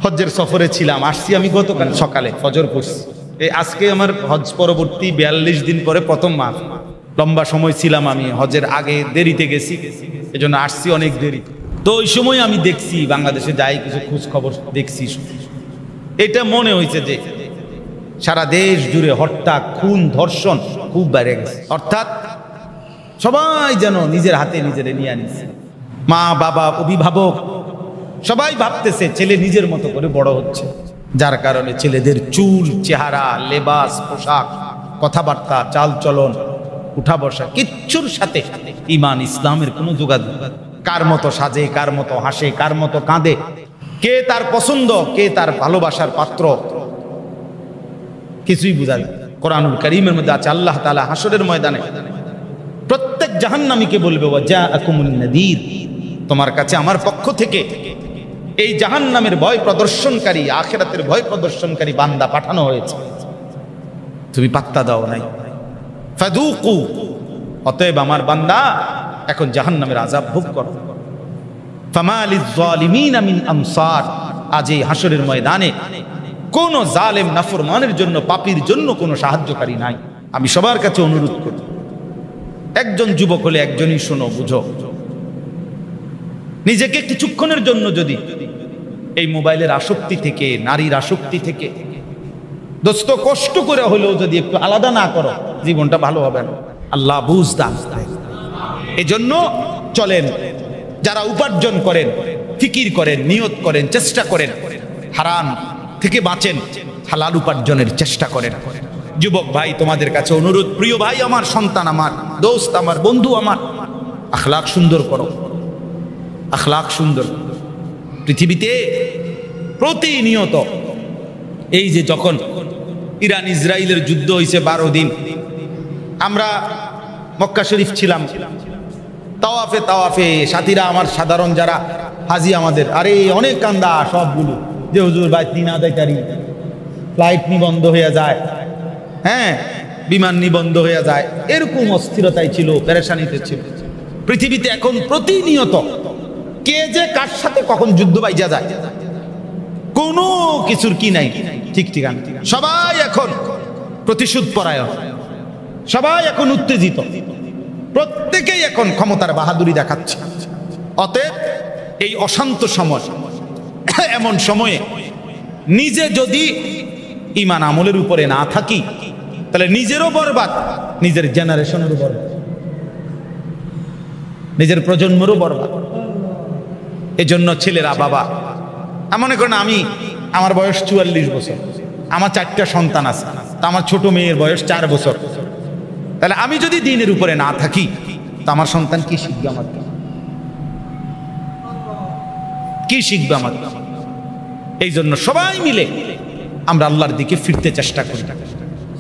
হজ্জের সফরে ছিলাম, আসছি আমি গতকাল সকালে ফজর পড়ছি। এই আজকে আমার হজ পরবর্তী 42 দিন পরে প্রথম মাস। লম্বা সময় ছিলাম আমি, হজের আগে দেরিতে গেছি, এজন্য আসছি অনেক দেরি। তো ওই সময় আমি দেখছি বাংলাদেশে যাই কিছু খোঁজ খবর দেখছি, এটা মনে হয়েছে যে সারা দেশ জুড়ে হত্যা, খুন, ধর্ষণ খুব বেড়ে গেছে। অর্থাৎ সবাই যেন নিজের হাতে নিজেরে নিয়ে আনিছে। মা বাবা অভিভাবক সবাই ভাবতেছে ছেলে নিজের মতো করে বড় হচ্ছে, যার কারণে ছেলেদের চুল, চেহারা, লেবাস, পোশাক, কথাবার্তা, চাল চলন, উঠা বসা কিচ্ছুর সাথে ঈমান ইসলামের কোনো যোগাযোগ। কার মতো সাজে, কার মতো হাসে, কার মতো কাঁদে, কে তার পছন্দ, কে তার ভালোবাসার পাত্র, কিছুই বোঝা যায়। কোরআনুল কারীমের মধ্যে আছে আল্লাহ তাআলা হাসরের ময়দানে প্রত্যেক জাহান্নামীকে বলবে, ওয়া জাআকুমুন নাযীর, তোমার কাছে আমার পক্ষ থেকে এই জাহান্নামের ভয় প্রদর্শনকারী, আখিরাতের ভয় প্রদর্শনকারী বান্দা পাঠানো হয়েছে, তুমি পাত্তা দাও নাই। ফাযুকু, অতএব আমার বান্দা এখন জাহান্নামের আযাব ভোগ করো। ফামা লিয-যালিমিনা মিন আমসার, আজ এই হাসরের ময়দানে কোন জালেম নাফরমানের জন্য, পাপীর জন্য কোনো সাহায্যকারী নাই। আমি সবার কাছে অনুরোধ করি, একজন যুবক হলে একজনই শোনো, বুঝো, নিজেকে কিছুক্ষণের জন্য যদি এই মোবাইলের আসক্তি থেকে, নারীর আসক্তি থেকে দোস্ত কষ্ট করে হলেও যদি একটু আলাদা না করো, জীবনটা ভালো হবে না। আল্লাহ বুঝ দান করেন। এজন্য চলেন, যারা উপার্জন করেন, ফিকির করেন, নিয়ত করেন, চেষ্টা করেন, হারাম থেকে বাঁচেন, হালাল উপার্জনের চেষ্টা করেন। যুবক ভাই, তোমাদের কাছে অনুরোধ, প্রিয় ভাই আমার, সন্তান আমার, দোস্ত আমার, বন্ধু আমার, আখলাক সুন্দর করো, আখলাক সুন্দর। পৃথিবীতে প্রতিনিয়ত এই যে যখন ইরান ইসরায়েলের যুদ্ধ হয়েছে 12 দিন, আমরা মক্কা শরীফ ছিলাম, তাওয়াফে তাওয়াফে সাথীরা আমার, সাধারণ যারা হাজি আমাদের, আরে অনেক কান্দা সবগুলো, যে হুজুর বাইত নি না দেখারি, ফ্লাইট নি বন্ধ হয়ে যায়, হ্যাঁ বিমান নি বন্ধ হয়ে যায়, এরকম অস্থিরতায় ছিল, পেরেশানিতে ছিল। পৃথিবীতে এখন প্রতিনিয়ত কে যে কার সাথে কখন যুদ্ধ বাইজা যায়, কোনো কিছুর কি নাই ঠিক ঠিকানা। সবাই এখন প্রতিশোধ পরায়ণ, সবাই এখন উত্তেজিত, প্রত্যেকেই এখন ক্ষমতার বাহাদুরি দেখাচ্ছে। অতএব এই অশান্ত সময়, এমন সময়ে নিজে যদি ঈমান আমলের উপরে না থাকি, তাহলে নিজেরও বরবাদ, নিজের জেনারেশনেরও বরবাদ, নিজের প্রজন্মেরও বরবাদ। এজন্য ছেলেরা, বাবা, মনে করেন আমার বয়স 44 বছর, আমার 4টা সন্তান আছে, তা আমার ছোট মেয়ের বয়স 4 বছর। তাহলে আমি যদি দ্বীনের উপরে না থাকি, তা আমার সন্তান কি শিখবে? আমার কি শিখবে? আমার। এই জন্য সবাই মিলে আমরা আল্লাহর দিকে ফিরতে চেষ্টা করি।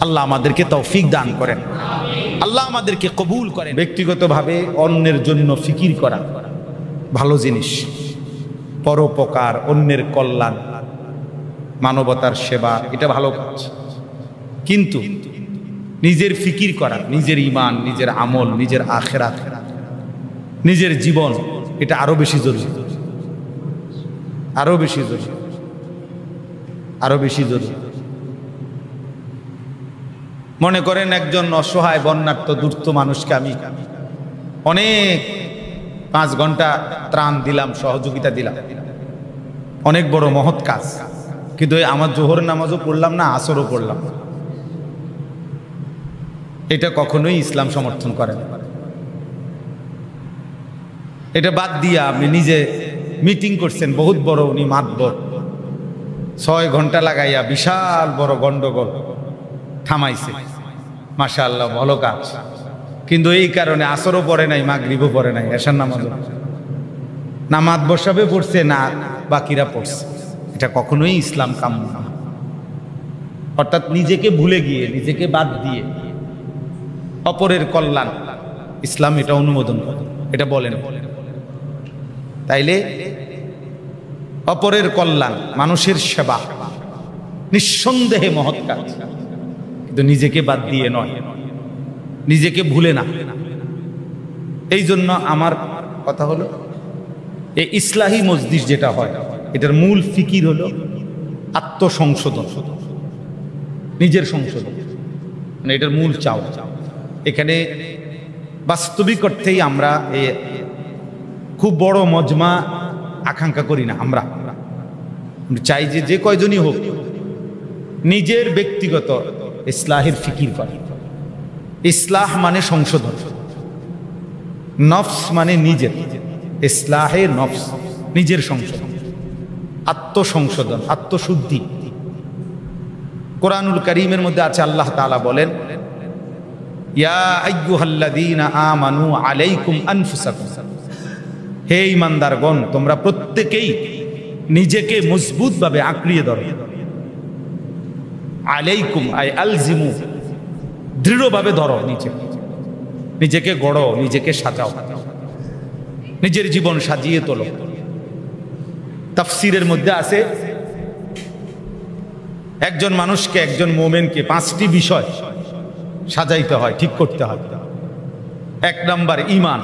আল্লাহ আমাদেরকে তৌফিক দান করেন, আল্লাহ আমাদেরকে কবুল করেন। ব্যক্তিগতভাবে অন্যের জন্য ফিকির করা ভালো জিনিস, পরোপকার, অন্যের কল্যাণ, মানবতার সেবা, এটা ভালো কাজ। কিন্তু নিজের ফিকির করা, নিজের ঈমান, নিজের আমল, নিজের আখিরাত, নিজের জীবন, এটা আরো বেশি জরুরি, আরো বেশি জরুরি, আরো বেশি জরুরি। মনে করেন একজন অসহায়, বন্যার্ত, দুর্ত মানুষকে আমি অনেক 5 ঘন্টা ত্রাণ দিলাম, সহযোগিতা দিলাম, অনেক বড় মহৎ কাজ। কিন্তু আমার জোহর নামাজও পড়লাম না, আসরও পড়লাম না, এটা কখনোই ইসলাম সমর্থন করে না। এটা বাদ দিয়া আপনি নিজে মিটিং করছেন, বহুত বড় উনি মাতবর, 6 ঘন্টা লাগাইয়া বিশাল বড় গন্ডগোল থামাইছে, মাশাআল্লাহ, ভালো কাজ। কিন্তু এই কারণে আসরও পড়ে নাই, মাগরিবও পড়ে নাই, এশার নামাজও না, মাতবর সাহেব পড়ছে না, বাকিরা পড়ছে। এটা কখনোই ইসলাম কাম্য না। অর্থাৎ নিজেকে ভুলে গিয়ে, নিজেকে বাদ দিয়ে অপরের কল্যাণ, ইসলাম এটা অনুমোদন করে, এটা বলেন। তাইলে অপরের কল্যাণ, মানুষের সেবা নিঃসন্দেহে মহৎ কাজ, কিন্তু নিজেকে বাদ দিয়ে নয়, নিজেকে ভুলে না। এই জন্য আমার কথা হলো, এই ইসলাহি মজলিস যেটা হয়, এটার মূল ফিকির হলো আত্মসংশোধন, নিজের সংশোধন, মানে এটার মূল চাও। এখানে বাস্তবিক অর্থেই আমরা খুব বড় মজমা আকাঙ্ক্ষা করি না। আমরা চাই যে কয়জনই হোক নিজের ব্যক্তিগত ইসলাহের ফিকির করে। ইসলাহ মানে সংশোধন, নফস মানে নিজের, ইসলাহে নফস নিজের সংশোধন, আত্মসংশোধন, আত্মশুদ্ধি। কোরআনুল কারীমের মধ্যে আছে আল্লাহ তাআলা বলেন, ইয়া আইয়ুহাল্লাযীনা আমানু আলাইকুম আনফুসাকুম, হে ঈমানদারগণ তোমরা প্রত্যেকেই নিজেকে মজবুতভাবে আঁকড়িয়ে ধরো। আলাইকুম আই আলজিমু, দৃঢ়ভাবে ধরো, নিজেকে গড়ো, নিজেকে সাজাও, নিজের জীবন সাজিয়ে তোলো। তাফসীরের মধ্যে আছে একজন মানুষকে, একজন মুমিনকে 5টি বিষয় সাজাইতে হয়, ঠিক করতে হয়। 1 নাম্বার ঈমান,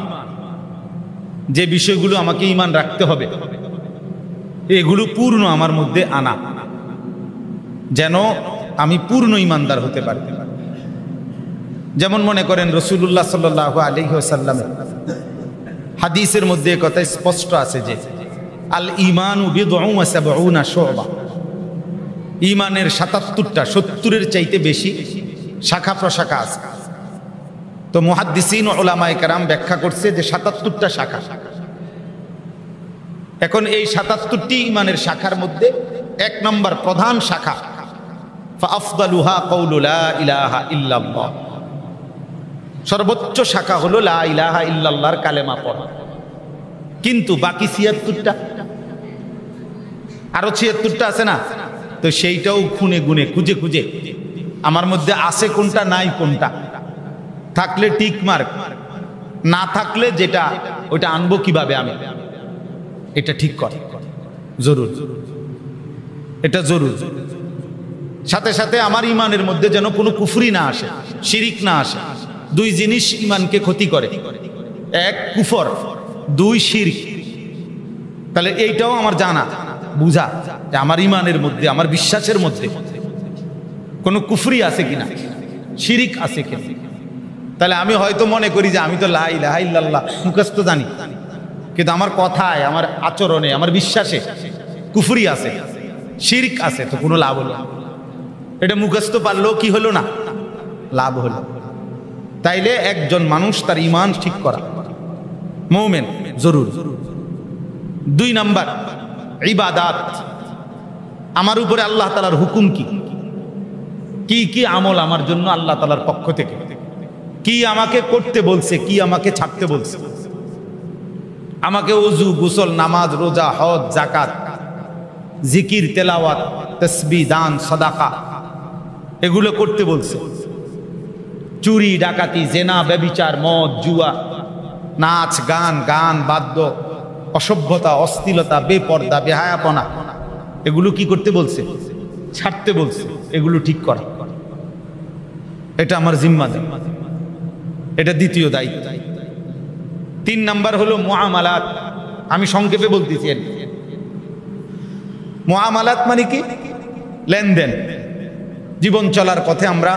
যে বিষয়গুলো আমাকে ঈমান রাখতে হবে এগুলো পূর্ণ আমার মধ্যে আনা, যেন আমি পূর্ণ ঈমানদার হতে পারি। যেমন মনে করেন রাসূলুল্লাহ সাল্লাল্লাহু আলাইহি ওয়াসাল্লাম হাদিসের মধ্যে কথা স্পষ্ট আছে যে আল ঈমানু বিদ'উ ওয়া সাবউনা শু'বা, ঈমানের 77টা, 70-এর চাইতে বেশি শাখা প্রশাখা আছে। তো মুহাদ্দিসিন ও উলামায়ে কেরাম ব্যাখ্যা করছে যে 77টা শাখা। এখন এই 77টি ঈমানের শাখার মধ্যে 1 নম্বর প্রধান শাখা ফাআফদালুহা কাউলু লা ইলাহা ইল্লাল্লাহ, সর্বোচ্চ শাখা হলো লা ইলাহা ইল্লাল্লাহর কালেমা পড়া। কিন্তু বাকি 76টা, আরো 76টা আছে না, তো সেইটাও খুনে গুনে খুঁজে খুঁজে আমার মধ্যে আছে কোনটা, নাই কোনটা, থাকলে টিক মার্ক, না থাকলে যেটা ওইটা আনবো কিভাবে আমি, এটা ঠিক করে জরুর, এটা জরুর। সাথে সাথে আমার ঈমানের মধ্যে যেন কোনো কুফরি না আসে, শিরিক না আসে। 2 জিনিস ঈমানকে ক্ষতি করে, 1 কুফর, 2 শিরক। তাহলে এইটাও আমার জানা বুঝা যে আমার ঈমানের মধ্যে, আমার বিশ্বাসের মধ্যে কোনো কুফরি আছে কিনা, শিরিক আছে কিনা। তাহলে আমি হয়তো মনে করি যে আমি তো লা ইলাহা ইল্লাল্লাহ মুখস্থ জানি, কিন্তু আমার কথায়, আমার আচরণে, আমার বিশ্বাসে কুফরি আছে, শিরক আছে, তো কোনো লাভ হলো না। এটা মুখস্থ পারলেও কি হলো না, লাভ হলো। তাইলে একজন মানুষ তার ঈমান ঠিক করা, মুমিন জরুর। 2 নাম্বার ইবাদাত, আমার উপরে আল্লাহ তাআলার হুকুম কি, কি কি আমল আমার জন্য আল্লাহ তাআলার পক্ষ থেকে, কি আমাকে করতে বলছে, কি আমাকে ছাড়তে বলছে। আমাকে ওযু, গোসল, নামাজ, রোজা, হজ, যাকাত, জিকির, তেলাওয়াত, তাসবিহ, দান, সাদাকা এগুলো করতে বলছে। চুরি, ডাকাতি, জেনা, ব্যভিচার, মদ, জুয়া, নাচ, গান, বাদ্য, অসভ্যতা, অশ্লীলতা, বেপর্দা, বেহায়াপনা এগুলো কি করতে বলছে, ছাড়তে বলছে। এগুলো ঠিক করা, এটা আমার জিম্মাদারি, এটা দ্বিতীয় দায়িত্ব। 3 নাম্বার হলো মুআমালাত। আমি সংক্ষেপে বলতেছি। মুআমালাত মানে কি, লেনদেন। জীবন চলার পথে আমরা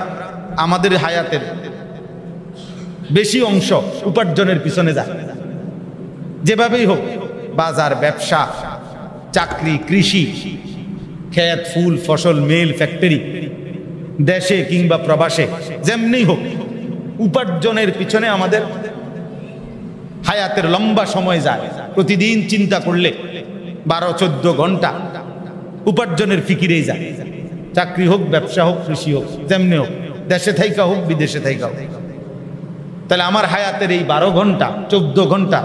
আমাদের হায়াতের বেশি অংশ উপার্জনের পিছনে যায়, যেভাবেই হোক, বাজার, ব্যবসা, চাকরি, কৃষি, ক্ষেত, ফুল, ফসল, মিল, ফ্যাক্টরি, দেশে কিংবা প্রবাসে, যেমনি হোক উপার্জনের পিছনে আমাদের হায়াতের লম্বা সময় যায়। প্রতিদিন চিন্তা করলে 12-14 ঘন্টা উপার্জনের ফিকিরেই যায়। চাকরি হোক, ব্যবসা হোক, কৃষি হোক, যেমনি হোক, দেশে থাইকা হোক, বিদেশে থাইকা হোক। তাহলে আমার হায়াতের এই 12 ঘন্টা, 14 ঘন্টা,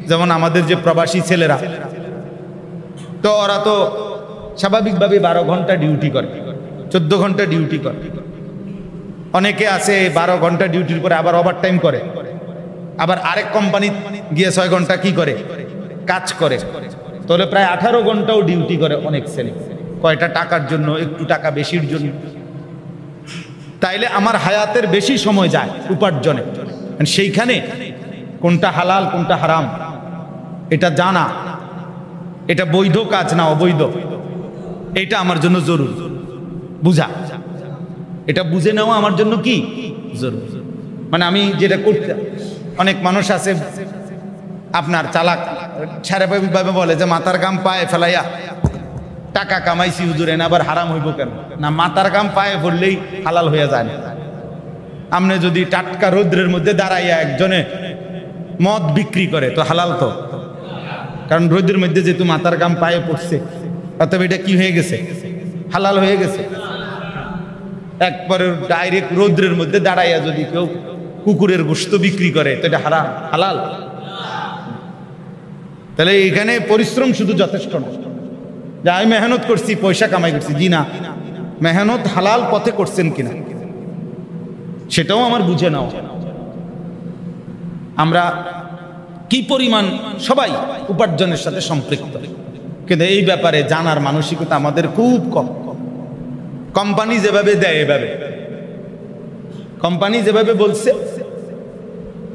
যেমন আমাদের যে প্রবাসী ছেলেরা, তো ওরা তো স্বাভাবিকভাবে 12 ঘন্টা ডিউটি করে, 14 ঘন্টা ডিউটি করে। অনেকে আছে 12 ঘন্টা ডিউটির পরে আবার ওভারটাইম করে, আবার আরেক কোম্পানি গিয়ে 6 ঘন্টা কি করে, কাজ করে। তাহলে প্রায় 18 ঘন্টাও ডিউটি করে অনেক ছেলে। কয়টা টাকার জন্য, একটু টাকা বেশির জন্য। তাইলে আমার হায়াতের বেশি সময় যায় উপার্জনে। সেইখানে কোনটা হালাল কোনটা হারাম এটা জানা, এটা বৈধ কাজ না অবৈধ, এটা আমার জন্য জরুরি বুঝা। এটা বুঝে নেওয়া আমার জন্য কি জরুরি। মানে আমি যেটা করতে, অনেক মানুষ আছে আপনার চালাক সারাভাবে বলে যে মাথার গাম পায়ে ফেলাইয়া টাকা কামাইছি হুজুর, এনে আবার হারাম হইব কেন? না, মাথার গাম পায়ে পড়লেই হালাল হইয়া যায় না। আপনি যদি টাটকা রৌদ্রের মধ্যে দাঁড়াইয়া একজনে মদ বিক্রি করে তো হালাল তো, কারণ রৌদ্রের মধ্যে যেহেতু মাথার গাম পায়ে পড়ছে, অতএব এটা কি হয়ে গেছে? হালাল হয়ে গেছে। একবারে ডাইরেক্ট রৌদ্রের মধ্যে দাঁড়াইয়া যদি কেউ কুকুরের গোশত বিক্রি করে তো এটা হারাম, হালাল? তাহলে এখানে পরিশ্রম শুধু যথেষ্ট না, যে আমি মেহনত করছি পয়সা কামাই করছি, জি না, মেহনত হালাল পথে করছেন কিনা সেটাও আমার বুঝে নাও। আমরা কি পরিমাণ সবাই উপার্জনের সাথে সম্পৃক্ত, কিন্তু এই ব্যাপারে জানার মানসিকতা আমাদের খুব কম। কোম্পানি যেভাবে দেয় এভাবে, কোম্পানি যেভাবে বলছে,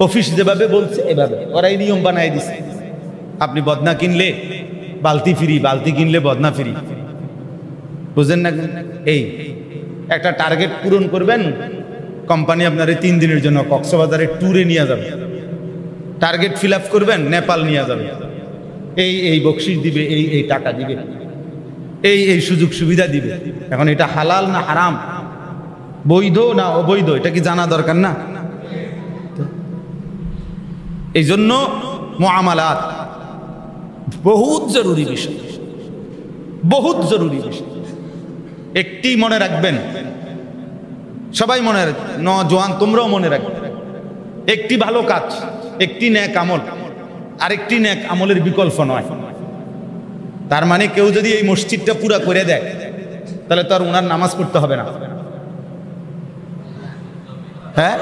অফিস যেভাবে বলছে এভাবে ওরাই নিয়ম বানাই দিছে। আপনি বদনা কিনলে বালতি ফ্রি, বালতি কিনলে বদনা ফ্রি, বুঝেন না? এই একটা টার্গেট পূরণ করবেন, কোম্পানি আপনার 3 দিনের জন্য কক্সবাজারে ট্যুরে নিয়ে যাবে। টার্গেট ফিল আপ করবেন, নেপাল নিয়ে যাবে, এই বকশিস দিবে, এই টাকা দিবে, এই সুযোগ সুবিধা দিবে। এখন এটা হালাল না হারাম, বৈধ না অবৈধ, এটা কি জানা দরকার না? এই জন্য মুআমালাত বহুত জরুরি বিষয়, বহুত জরুরি বিষয়। একটি মনে রাখবেন, সবাই মনে রাখবেন, নওজোয়ান তোমরাও মনে রাখবে, একটি ভালো কাজ, একটি নেক আমল আরেকটি নেক আমলের বিকল্প নয়। তার মানে কেউ যদি এই মসজিদটা পুরা করে দেয় তাহলে তো আর ওনার নামাজ পড়তে হবে না। হ্যাঁ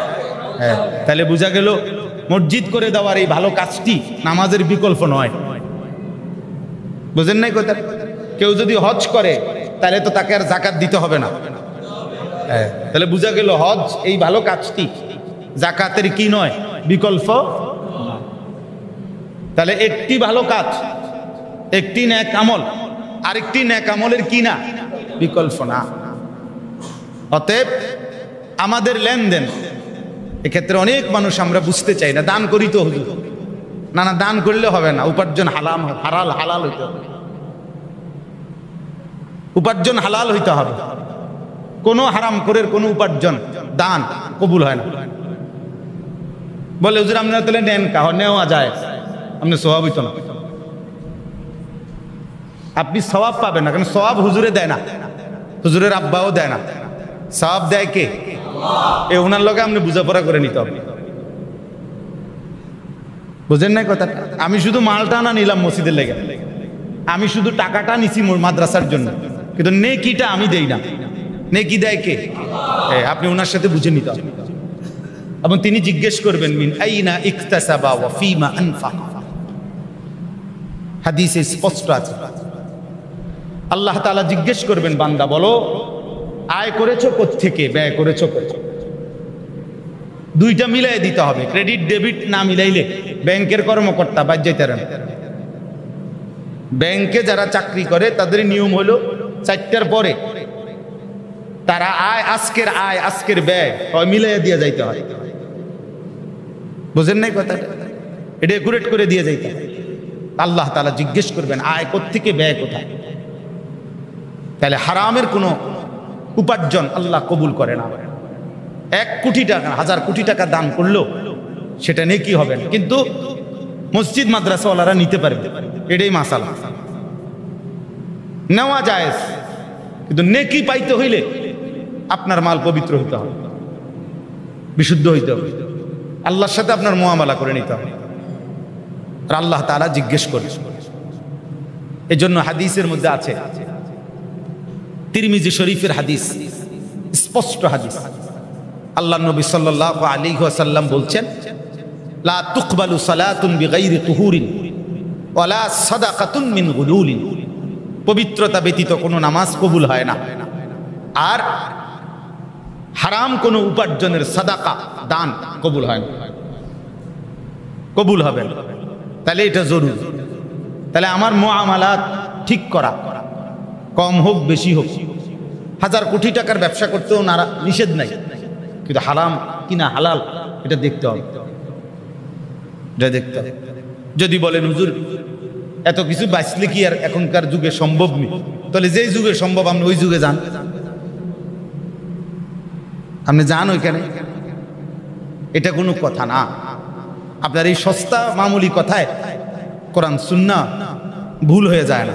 হ্যাঁ, তাহলে বোঝা গেল মসজিদ করে দেওয়ার এই ভালো কাজটি নামাজের বিকল্প নয়। বুঝেন নাই কথা? কেউ যদি হজ করে তাহলে তো তাকে আর যাকাত দিতে হবে না। হ্যাঁ, তাহলে বোঝা গেল হজ এই ভালো কাজটি যাকাতের কি নয়, বিকল্প। তাহলে একটি ভালো কাজ, একটি নেক আমল আরেকটি নেক আমলের কি না, বিকল্প না। অতএব আমাদের লেনদেন এক্ষেত্রে অনেক মানুষ আমরা বুঝতে চাই না, দান করি তো হুজুর, না না দান করলে হবে না, উপার্জন হালাল হইতে হবে, উপার্জন হালাল হইতে হবে। কোনো হারাম করে কোনো উপার্জন দান কবুল হয় না। বলে হুজুর আপনারা তাহলে নেন, কাহ নেওয়া যায়, আপনি সওয়াব হইতো না, আপনি সওয়াব পাবেন না, কারণ সওয়াব হুজুরে দেয় না, হুজুরের আব্বাও দেয় না, সওয়াব দেয় কে? এ ওনার লগে আপনি বুঝাপড়া করে নিতে হবে। বুঝেন নাই কথা? আমি শুধু মালটা না নিলাম মসজিদের লেগে, আমি শুধু টাকাটা নিছি মাদ্রাসার জন্য, কিন্তু নেকিটা আমি দেই না, নেকি দেয় কে? আপনি ওনার সাথে বুঝে নিতে হবে। এবং তিনি জিজ্ঞেস করবেন মিন আইনা ইকতাসাবা ওয়া ফিমা আনফাক, হাদিসে স্পষ্ট আছে। আল্লাহ তাআলা জিজ্ঞেস করবেন, বান্দা বলো আয় করেছো কোত্থেকে, ব্যয় করেছো কোথায়? দুইটা মিলাই দিতে হবে। ক্রেডিট ডেবিট না মিলাইলে ব্যাংকের কর্মকর্তা বাদ যাইতে পারেন। ব্যাংকে যারা চাকরি করে তাদের নিয়ম হলো 4টার পরে তারা আয় আজকের ব্যয় মিলাইয়া দিয়ে যাইতে হয়। বুঝেন নাই কথা? এটা একুরেট করে দিয়ে যাইতে হয়। আল্লাহ তাআলা জিজ্ঞেস করবেন আয় কোত্থেকে, ব্যয় কোথায়। তাহলে হারামের কোনো উপার্জন আল্লাহ কবুল করে না। 1 কোটি টাকা 1000 কোটি টাকা দান করলো সেটা নেকি হবে না, কিন্তু মসজিদ মাদ্রাসাওয়ালারা নিতে পারবে, এটাই মাসালা। নেওয়া যায়, কিন্তু নেকি পাইতে হইলে আপনার মাল পবিত্র হইতে হবে, বিশুদ্ধ হইতে হবে, আল্লাহর সাথে আপনার মুআমালা করে নিতে হবে। আর আল্লাহ তাআলা জিজ্ঞেস করে। এজন্য হাদিসের মধ্যে আছে, তিরমিজি শরীফের হাদিস, স্পষ্ট হাদিস, আল্লাহ নবী সাল্লাল্লাহু আলাইহি ওয়াসাল্লাম বলছেন, লা তুকবালু সালাতুন বিগাইরি তুহুরিন ওয়ালা সাদাকাতুন মিন গুলুলিন, পবিত্রতা ব্যতীত কোনো নামাজ কবুল হয় না, আর হারাম কোনো উপার্জনের সাদাকা দান কবুল হয় না, কবুল হবে না। তাহলে এটা জরুরি। তাহলে আমার মুআমালাত ঠিক করা, কম হোক বেশি হোক, 1000 কোটি টাকার ব্যবসা করতেও নিষেধ নাই, কিন্তু হারাম কিনা হালাল এটা দেখতে হবে, এটা দেখতে হবে। যদি বলেন হুজুর এত কিছু বাঁচলে কি আর এখনকার যুগে সম্ভব নেই, তাহলে যেই যুগে সম্ভব আপনি ওই যুগে যান, আপনি যান ওইখানে। এটা কোনো কথা না। আপনার এই সস্তা মামুলি কথায় কোরআন সুন্নাহ ভুল হয়ে যায় না।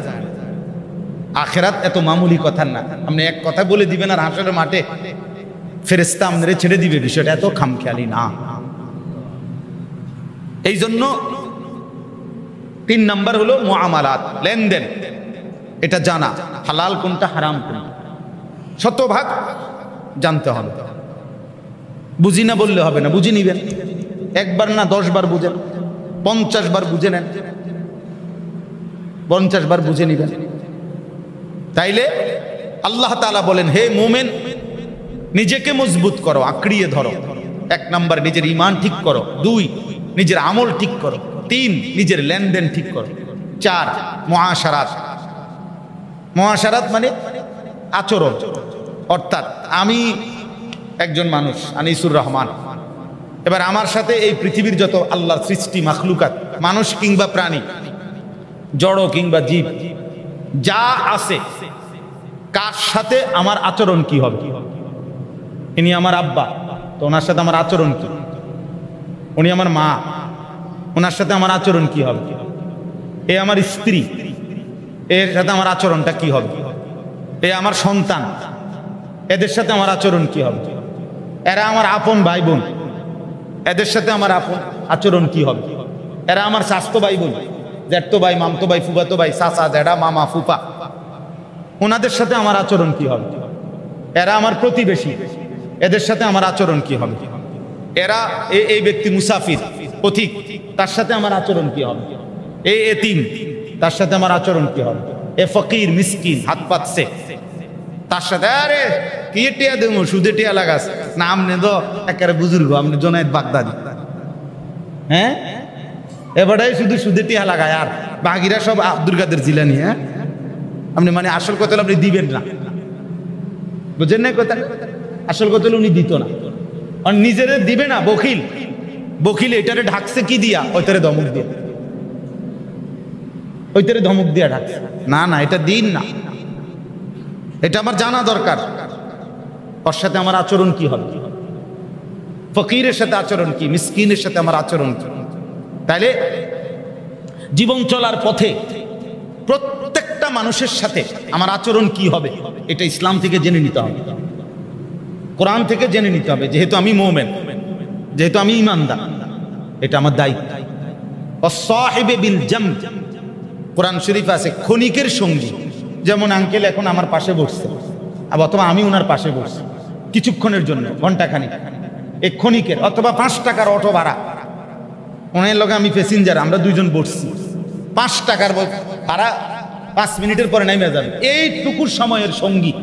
আখেরাত এত মামুলি কথা না। আপনি এক কথা বলে দিবেন আর হাসরের মাঠে ফেরেশতা আপনারে ছেড়ে দিবে, বিষয়টা এত খামখেয়ালি না। এই জন্য 3 নাম্বার হলো মুআমালাত, লেনদেন। এটা জানা হালাল কোনটা হারাম কোনটা শতভাগ জানতে হবে। বুঝি না বললে হবে না, বুঝে নিবেন। একবার না 10 বার বুঝেন, 50 বার বুঝে নেন, 50 বার বুঝে নিবেন। তাইলে আল্লাহ তাআলা বলেন, হে মুমিন নিজেকে মজবুত করো, আঁকড়িয়ে ধরো। 1 নাম্বার নিজের ঈমান ঠিক করো, 2 নিজের আমল ঠিক করো, 3 নিজের লেনদেন ঠিক করো, 4 মুআশারাত। মুআশারাত মানে আচরণ। অর্থাৎ আমি একজন মানুষ, আনিসুর রহমান, এবার আমার সাথে এই পৃথিবীর যত আল্লাহর সৃষ্টি মাখলুকাত, মানুষ কিংবা প্রাণী, জড় কিংবা জীব যা আছে, কার সাথে আমার আচরণ কি হবে। ইনি আমার আব্বা, তো ওনার সাথে আমার আচরণ কি? উনি আমার মা, ওনার সাথে আমার আচরণ কি হবে? এ আমার স্ত্রী, এর সাথে আমার আচরণটা কি হবে? এ আমার সন্তান, এদের সাথে আমার আচরণ কি হবে? এরা আমার আপন ভাই বোন, এদের সাথে আমার আচরণ কি হবে? এরা আমার চাচতো ভাই বোন, জ্যাঠতো ভাই, মামতো ভাই, ফুফাতো ভাই, চাচা, জ্যাঠা, মামা, ফুফা, ওনাদের সাথে আমার আচরণ কি হবে? এরা আমার প্রতিবেশী, এদের সাথে আমার আচরণ কি হবে? এরা এই ব্যক্তি মুসাফির, পথিক, তার সাথে আমার আচরণ কি হবে? এই এতিম, তার সাথে আমার আচরণ কি হবে? এ ফকির মিসকিন হাত পাতছে, তার সাথে আরে কি টিয়া দেবো, সুদে টিয়া লাগাস না, আপনি তো একেবারে বুজুর্গ, আপনি জোনায়েদ বাগদাদি, হ্যাঁ এবারটাই শুধু সুদে টিয়া লাগায়, আর বাকিরা সব আব্দুল কাদের জিলানি। হ্যাঁ আপনি মানে আসল কথা আপনি দিবেন না, বুঝেন না কথা? আসল কথা উনি দিত না, আর নিজেরে দিবে না। বখিল, বখিল এটারে ঢাকছে কি দিয়া? ওইটারে ধমক দিয়া, ওইটারে ধমক দিয়া ঢাকছে। না না, এটা দিন না, এটা আমার জানা দরকার। ওর সাথে আমার আচরণ কি হবে? ফকিরের সাথে আচরণ কি? মিসকিনের সাথে আমার আচরণ কি? তাইলে জীবন চলার পথে প্রত্যেকটা মানুষের সাথে আমার আচরণ কি হবে, এটা ইসলাম থেকে জেনে নিতে হবে, কোরআন থেকে জেনে নিতে হবে। যেহেতু আমি মুমিন, যেহেতু আমি ঈমানদার, এটা আমার দায়িত্ব। ওয়াসাহিবে বিল জামব, কোরআন শরীফ আছে ক্ষণিকের সঙ্গী। যেমন আঙ্কেল এখন আমার পাশে বসছে, অথবা আমি ওনার পাশে বসছি কিছুক্ষণের জন্য, ঘন্টাখানিক, এই ক্ষণিকের, অথবা 5 টাকার অটো ভাড়া, ওনার লগে আমি প্যাসেঞ্জার, আমরা দুইজন বসছি, 5 টাকার ভাড়া, 5 মিনিটের পরে নাইমে যাবে, এইটুকুর সময়ের সঙ্গী।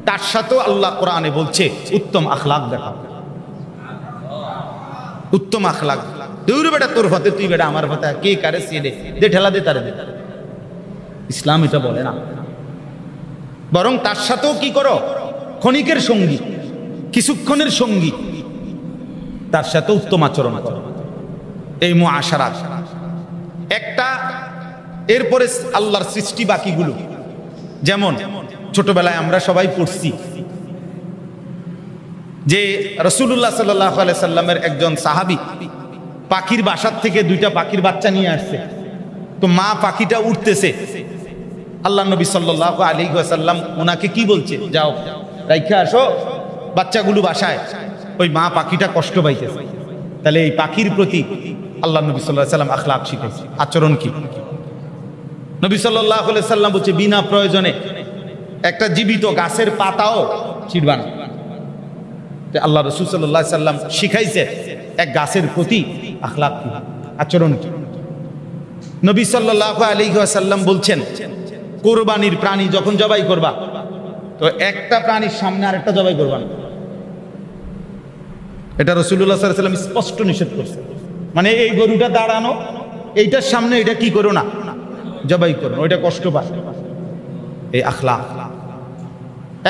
তার সাথেও আল্লাহ কোরআনে বলছে উত্তম আখলাক দেখা, উত্তম আখলাক। দৌড় বেটা তোর ফতে, তুই বেটা আমার ফতে, কে কারে সিয়ে দে, ঠেলা দে, তারে দে। ইসলাম এটা বলে না, বরং তার সাথেও কি করো? ক্ষণিকের সঙ্গী, কিছুক্ষণের সঙ্গী, তার সাথে উত্তম আচরণ করো। এই মুআশারাত একটা। এরপরে আল্লাহর সৃষ্টি বাকিগুলো, যেমন ছোটবেলায় আমরা সবাই পড়ছি যে রাসূলুল্লাহ সাল্লাল্লাহু আলাইহি সাল্লামের একজন সাহাবী পাখির বাসার থেকে 2টা পাখির বাচ্চা নিয়ে আসছে। তো মা পাখিটা উঠতেছে, আল্লাহ নবী সাল্লাল্লাহু আলাইহি ওয়াসাল্লাম ওনাকে কি বলছে? যাও রাইখা আসো বাচ্চাগুলো বাসায়, ওই মা পাখিটা কষ্ট পাইতেছে। তাহলে এই পাখির প্রতি আল্লাহ নবী সাল্লাল্লাহু আলাইহি সাল্লাম আখলাক শিখাইছে, আচরণ কি? নবী সাল্লাল্লাহু আলাইহি সাল্লাম বলছে বিনা প্রয়োজনে একটা জীবিত গাছের পাতাও ছিঁড়বা না। আল্লাহ রাসূল সাল্লাল্লাহু আলাইহি সাল্লাম শিখাইছে এক গাছের প্রতি আখলাক কি, আচরণ কি। নবী সাল্লাল্লাহু আলাইহি ওয়াসাল্লাম বলছেন কোরবানির প্রাণী যখন জবাই করবা, তো একটা প্রাণীর সামনে আরেকটা জবাই করবা না। এটা রাসূলুল্লাহ সাল্লাল্লাহু আলাইহি ওয়াসাল্লাম স্পষ্ট নিষেধ করছে। মানে এই গরুটা দাঁড়ানো, এইটার সামনে এটা কি করো না, জবাই করবেন, ওইটা কষ্ট পায়। এই আখলাক,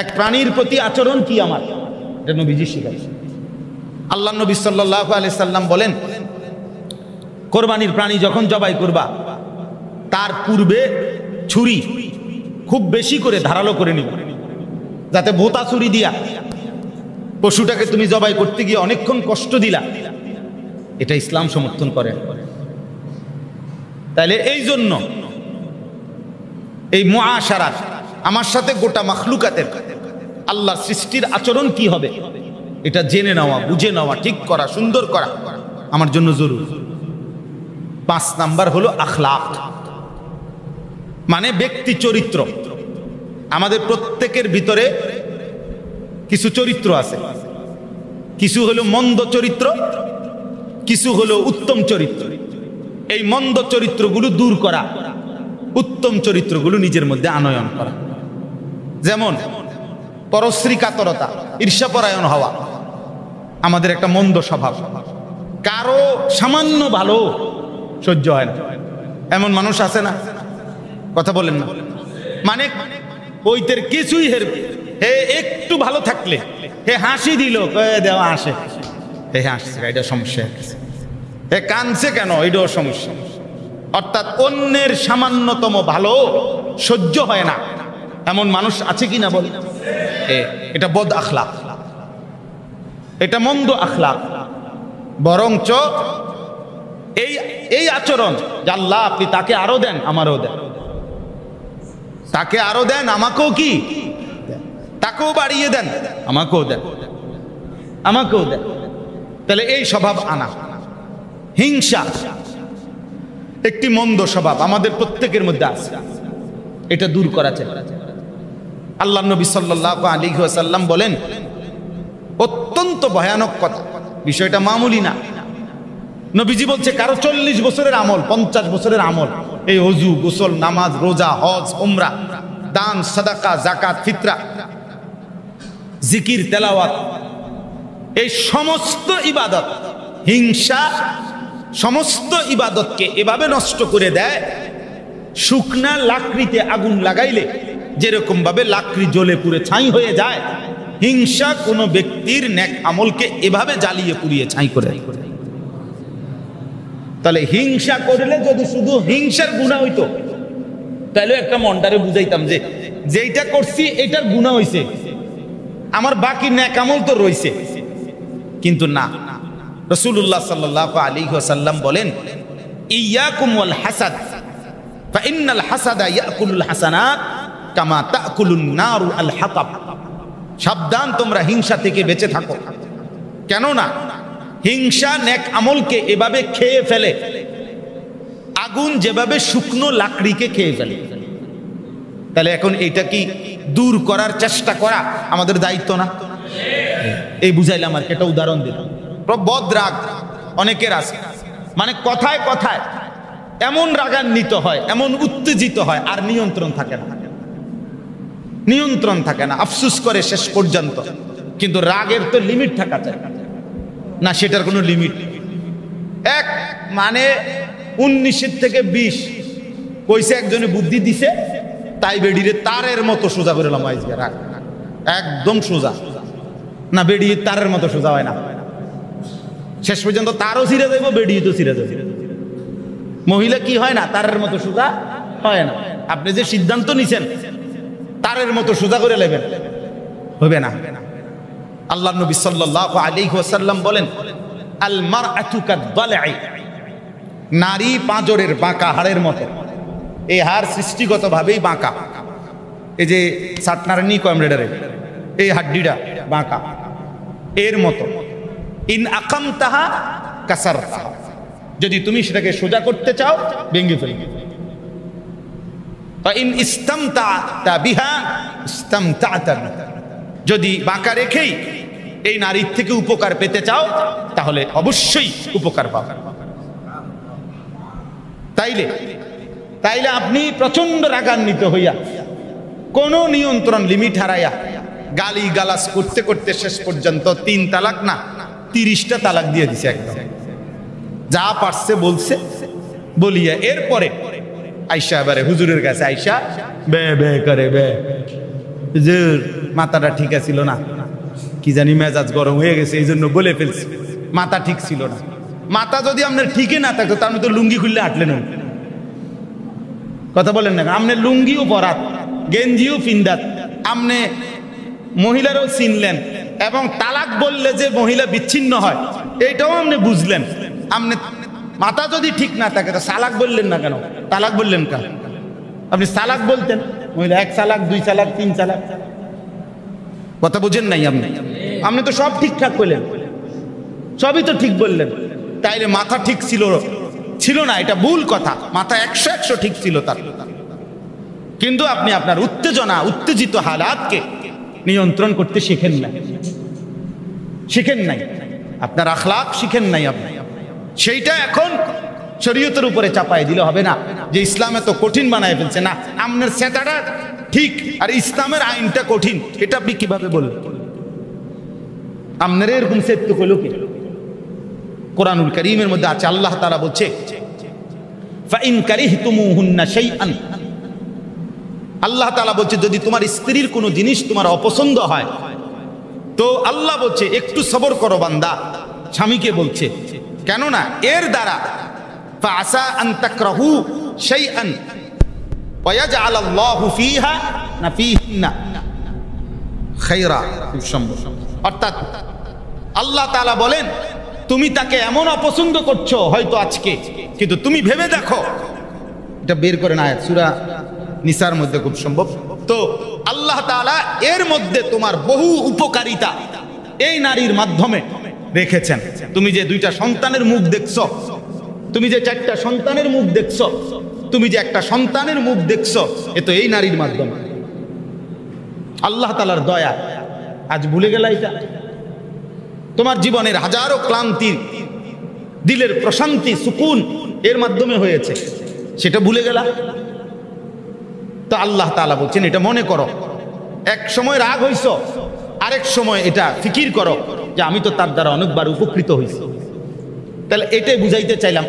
এক প্রাণীর প্রতি আচরণ কি আমার, এটা নবীজি শিখাইছে। আল্লাহ নবী সাল্লাল্লাহু আলাইহি সাল্লাম বলেন, কোরবানির প্রাণী যখন জবাই করবা তার পূর্বে ছুরি খুব বেশি করে ধারালো করে নিবা, যাতে ভোতা ছুরি দিয়া পশুটাকে তুমি জবাই করতে গিয়ে অনেকক্ষণ কষ্ট দিলা, এটা ইসলাম সমর্থন করে। তাহলে এই জন্য এই মুআশারাত, আমার সাথে গোটা মাখলুকাতের আল্লাহর সৃষ্টির আচরণ কি হবে এটা জেনে নেওয়া, বুঝে নেওয়া, ঠিক করা, সুন্দর করা আমার জন্য জরুরি। 5 নাম্বার হলো আখলাক, মানে ব্যক্তি চরিত্র। আমাদের প্রত্যেকের ভিতরে কিছু চরিত্র আছে, কিছু হলো মন্দ চরিত্র, কিছু হলো উত্তম চরিত্র। এই মন্দ চরিত্রগুলো দূর করা, উত্তম চরিত্রগুলো নিজের মধ্যে আনয়ন করা। যেমন পরশ্রী কাতরতা, ঈর্ষাপরায়ণ হওয়া আমাদের একটা মন্দ স্বভাব। কারো সামান্য ভালো সহ্য হয় না, এমন মানুষ আছে না? কথা বলেন না? মানে ওইতের কিছুই হে একটু ভালো থাকলে হে হাসি দিল, দেওয়া আসে, হে হাসছে, এটা সমস্যা, হে কানছে কেন, এটাও সমস্যা। অর্থাৎ অন্যের সামান্যতম ভালো সহ্য হয় না, এমন মানুষ আছে কি না বল? এটা বদ আখলাক, এটা মন্দ আখলাক। বরঞ্চ এই আচরণ যে আল্লাহ আপনি তাকে আরো দেন, আমারও দেন, তাকে আরো দেন, আমাকেও কি, তাকেও বাড়িয়ে দেন, আমাকেও দেন, আমাকেও দেন। তাহলে এই স্বভাব আনা। হিংসা একটি মন্দ স্বভাব আমাদের প্রত্যেকের মধ্যে আছে, এটা দূর করা চাই। আল্লাহ নবী সাল্লাল্লাহু আলাইহি ওয়াসাল্লাম বলেন, অত্যন্ত ভয়ানক কথা, বিষয়টা মামুলি না। নবীজি বলছে কারো 40 বছরের আমল, 50 বছরের আমল, এই ওযু, গোসল, নামাজ, রোজা, হজ, উমরা, দান, সাদাকা, যাকাত, ফিতরা, জিকির, তেলাওয়াত, এই সমস্ত ইবাদত, হিংসা সমস্ত ইবাদতকে এভাবে নষ্ট করে দেয়, শুকনা লাকড়িতে আগুন লাগাইলে যেরকম ভাবে লাকড়ি জ্বলে পুড়ে ছাই হয়ে যায়, হিংসা কোন ব্যক্তির নেক আমলকে এভাবে জ্বালিয়ে পুড়িয়ে ছাই করে। তাহলে হিংসা করলে যদি শুধু হিংসার গুনাহ হইতো, তাহলে একটা মনটারে বুঝাইতাম যে যেইটা করছি এটার গুনাহ হইছে, আমার বাকি নেক আমল তো রইছে। কিন্তু না, রাসূলুল্লাহ সাল্লাল্লাহু আলাইহি ওয়াসাল্লাম বলেন, ইয়াকুম ওয়াল হাসাদ ফা ইন্নাল হাসাদা ইয়াকুলুল হাসানাত কামা তাকুলুন নারু আল হাতাব। সাবধান, তোমরা হিংসা থেকে বেঁচে থাকো, কেননা হিংসা নেক আমলকে এভাবে খেয়ে ফেলে, আগুন যেভাবে শুকনো লাকড়িকে খেয়ে ফেলে। তাহলে এখন এটা কি দূর করার চেষ্টা করা আমাদের দায়িত্ব না? এই বুঝাইলাম আর একটা উদাহরণ দিলাম। বদ রাগ অনেকের আছে, মানে কথায় কথায় এমন রাগান্বিত হয়, এমন উত্তেজিত হয়, আর নিয়ন্ত্রণ থাকে না, নিয়ন্ত্রণ থাকে না, আফসুস করে শেষ পর্যন্ত। কিন্তু রাগের তো লিমিট থাকা চাই না, সেটার কোনো লিমিট নেই। এক মানে 19 থেকে 20 কইছে, একজনে বুদ্ধি দিছে, তাই বেডিরে তারের মতো সোজা করে লাম, রাগ একদম সোজা না, বেডি তারের মতো সোজা হয় না, শেষ পর্যন্ত তারও ছিঁড়ে যাইব, বেডি তো ছিঁড়ে যাবে। মহিলা কি হয় না, তারের মতো সোজা হয় না। আপনি যে সিদ্ধান্ত নিছেন তারের মতো সোজা করে নেবেন, হবে না। আল্লাহ নবী সাল্লাল্লাহু আলাইহি ওয়াসাল্লাম বলেন, আল মারআতু কাদ-দালঈ, নারী পাঁজরের বাঁকা হাড়ের মতো। এই হাড় সৃষ্টিগতভাবেই বাঁকা, এই যে সাটনার নি কমরেডারে এই হাড্ডিটা বাঁকা, এর মতো। ইন আকামতাহা কাসারতাহা, যদি তুমি সেটাকে সোজা করতে চাও ভেঙে ফেলবে। ইন ইসতামতা'তা বিহা ইসতামতা'তা বিহা, যদি বাঁকা রেখেই এই নারীর থেকে উপকার পেতে চাও তাহলে অবশ্যই উপকার পাবে। তাইলে আপনি প্রচন্ড রাগান্বিত হইয়া কোন নিয়ন্ত্রণ লিমিট হারাইয়া গালি গালাস করতে করতে শেষ পর্যন্ত 3 তালাক না 30টা তালাক দিয়ে দিছে, একদম যা পারছে বলছে বলিয়া। এরপরে আইসা এবারে হুজুরের কাছে আইসা বে বে করে বে, হুজুর মাথাটা ঠিক ছিল না, কি জানি মেজাজ গরম হয়ে গেছে এই জন্য বলে ফেলছি, মাথা ঠিক ছিল না। মাথা যদি আপনার ঠিকই না থাকতো তার মধ্যে লুঙ্গি খুললে হাঁটলেন, কথা বলেন না? আপনি লুঙ্গিও পরাত, গেঞ্জিও ফিন্দাত, আপনি মহিলারও চিনলেন, এবং তালাক বললে যে মহিলা বিচ্ছিন্ন হয় এইটাও আপনি বুঝলেন। আপনি মাথা যদি ঠিক না থাকে তা সালাক বললেন না কেন? তালাক বললেন কেন? আপনি সালাক বলতেন, মহিলা 1 তালাক 2 তালাক 3 তালাক। কথা বুঝেন নাই আপনি? আপনি তো সব ঠিকঠাক করলেন, সবই তো ঠিক বললেন, তাইলে মাথা ঠিক ছিল না, এটা ভুল কথা। মাথা 100 ঠিক ছিল তার, কিন্তু আপনি আপনার উত্তেজিত হালাতকে নিয়ন্ত্রণ করতে শিখেন নাই, আপনার আখলাক শিখেন নাই আপনি। সেইটা এখন শরীয়তের উপরে চাপাই দিলে হবে না যে ইসলামে তো কঠিন বানায় ফেলছে। না, আপনার সেটাটা ঠিক আর ইসলামের আইনটা কঠিন, এটা আপনি কিভাবে বলবেন? আপনার এরকম সেত্য করলো কি? কোরআনুল কারীমের মধ্যে আছে, আল্লাহ তাআলা বলছে ফাইন কারিহতুমুহুন্না শাইআন, আল্লাহ তাআলা বলছে যদি তোমার স্ত্রীর কোনো জিনিস তোমার অপছন্দ হয় তো আল্লাহ বলছে একটু সবর করো বান্দা। স্বামীকে বলছে, কেননা এর দ্বারা ফাআসা আন তাকরাহু শাইআন ওয়া ইয়াজআল আল্লাহু ফিহা না ফিহিন্না খায়রা, খুব সম্ভব। অর্থাৎ আল্লাহ তাআলা বলেন তুমি তাকে এমন অপছন্দ করছো হয়তো আজকে, কিন্তু তুমি ভেবে দেখো, এটা বের করেন আয়াত সূরা নিসার মধ্যে খুব সম্ভব। তো আল্লাহ তাআলা এর মধ্যে তোমার বহু উপকারিতা এই নারীর মাধ্যমে রেখেছেন। তুমি যে 2টা সন্তানের মুখ দেখছো, তুমি যে 4টা সন্তানের মুখ দেখছো, তুমি যে একটা সন্তানের মুখ দেখছো, এ তো এই নারীর মাধ্যমে। আল্লাহ তাআলার দয়া, আজ ভুলে গেলা এটা? তোমার জীবনের হাজারো ক্লান্তি, দিলের প্রশান্তি, সুকুন এর মাধ্যমে হয়েছে, সেটা ভুলে গেলা? তো আল্লাহ তাআলা বলছেন এটা মনে করো, এক সময় রাগ হইছ, আরেক সময় এটা ফিকির করো যে আমি তো তার দ্বারা অনেকবার উপকৃত হইছি। তাহলে এটাই বুঝাইতে চাইলাম,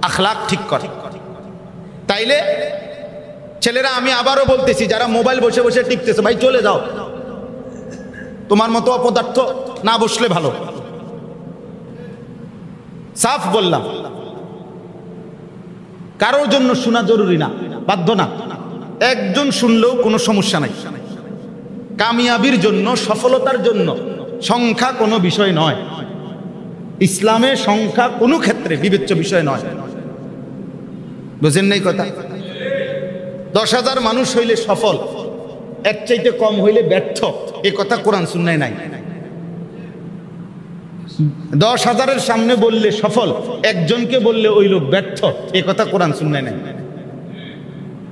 আখলাক ঠিক করে। তাইলে ছেলেরা, আমি আবারও বলতেছি, যারা মোবাইল বসে বসে টিপতেছে, ভাই চলে যাও, তোমার মতো অপদার্থ না বসলে ভালো। সাফ বললাম, কারোর জন্য শোনা জরুরি না, বাধ্য না, একজন শুনলেও কোনো সমস্যা নাই। কামিয়াবির জন্য, সফলতার জন্য সংখ্যা কোনো বিষয় নয়, ইসলামে সংখ্যা কোনো ক্ষেত্রে বিবেচ্য বিষয় নয়। বুঝেন নাই কথা? 10,000 মানুষ হইলে সফল, এর চাইতে কম হইলে ব্যর্থ, এ কথা কোরআন সুন্নায় নাই। 10,000-এর সামনে বললে সফল, একজনকে বললে ওই লোক ব্যর্থ, এ কথা কোরআন সুন্নায় নাই।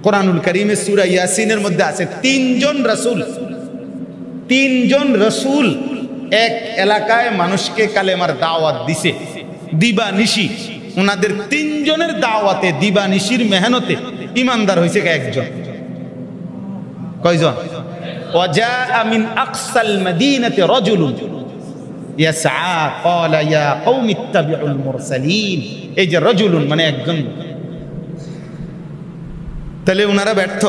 কোরআনুল কারীমের সূরা ইয়াসিনের মধ্যে আছে 3 জন রাসূল এক এলাকায় মানুষকে কালেমার দাওয়াত দিছে দিবানিশি। ওনাদের 3 জনের দাওয়াতে, দিবানিশির মেহনতে ইমানদার হয়েছে একজন। কয়জন? ওয়াজা মিন আকসাল মাদিনাতি রাজুলুন ইয়াসআ ক্বালা ইয়া কওমি ইত্তাবিউল মুরসালিন। এই যে রাজুলুন মানে একজন, তাহলে ওনারা ব্যর্থ।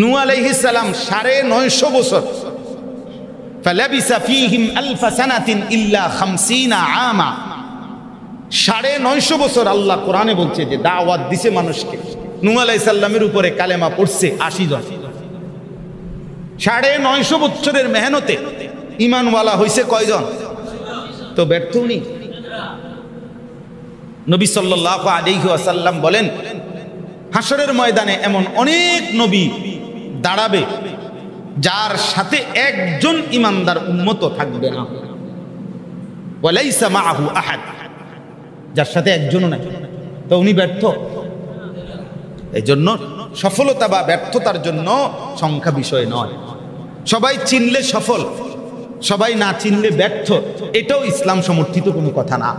নূহ আলাইহিস সালাম 950 বছর, ফালাবিসা ফীহিম আলফা সানাতিন ইল্লা 50 আমা, 950 বছর আল্লাহ কোরআনে বলছে যে দাওয়াত দিছে মানুষকে। নূহ আলাইহিস সালামের উপরে কালেমা পড়ছে 80 জন। 950 বছরের মেহনতে ঈমানওয়ালা হইছে কয়জন? তো ব্যর্থ উনি। নবী সাল্লাল্লাহু আলাইহি ওয়াসাল্লাম বলেন, হাসরের ময়দানে এমন অনেক নবী দাঁড়াবে যার সাথে একজন ইমানদার উম্মত থাকবে না, ওয়ালাইসা মাআহু আহাদ, যার সাথে একজনও নাই, তো উনি ব্যর্থ। এই জন্য সফলতা বা ব্যর্থতার জন্য সংখ্যা বিষয় নয়। সবাই চিনলে সফল, সবাই না চিনলে ব্যর্থ, এটাও ইসলাম সমর্থিত কোনো কথা না।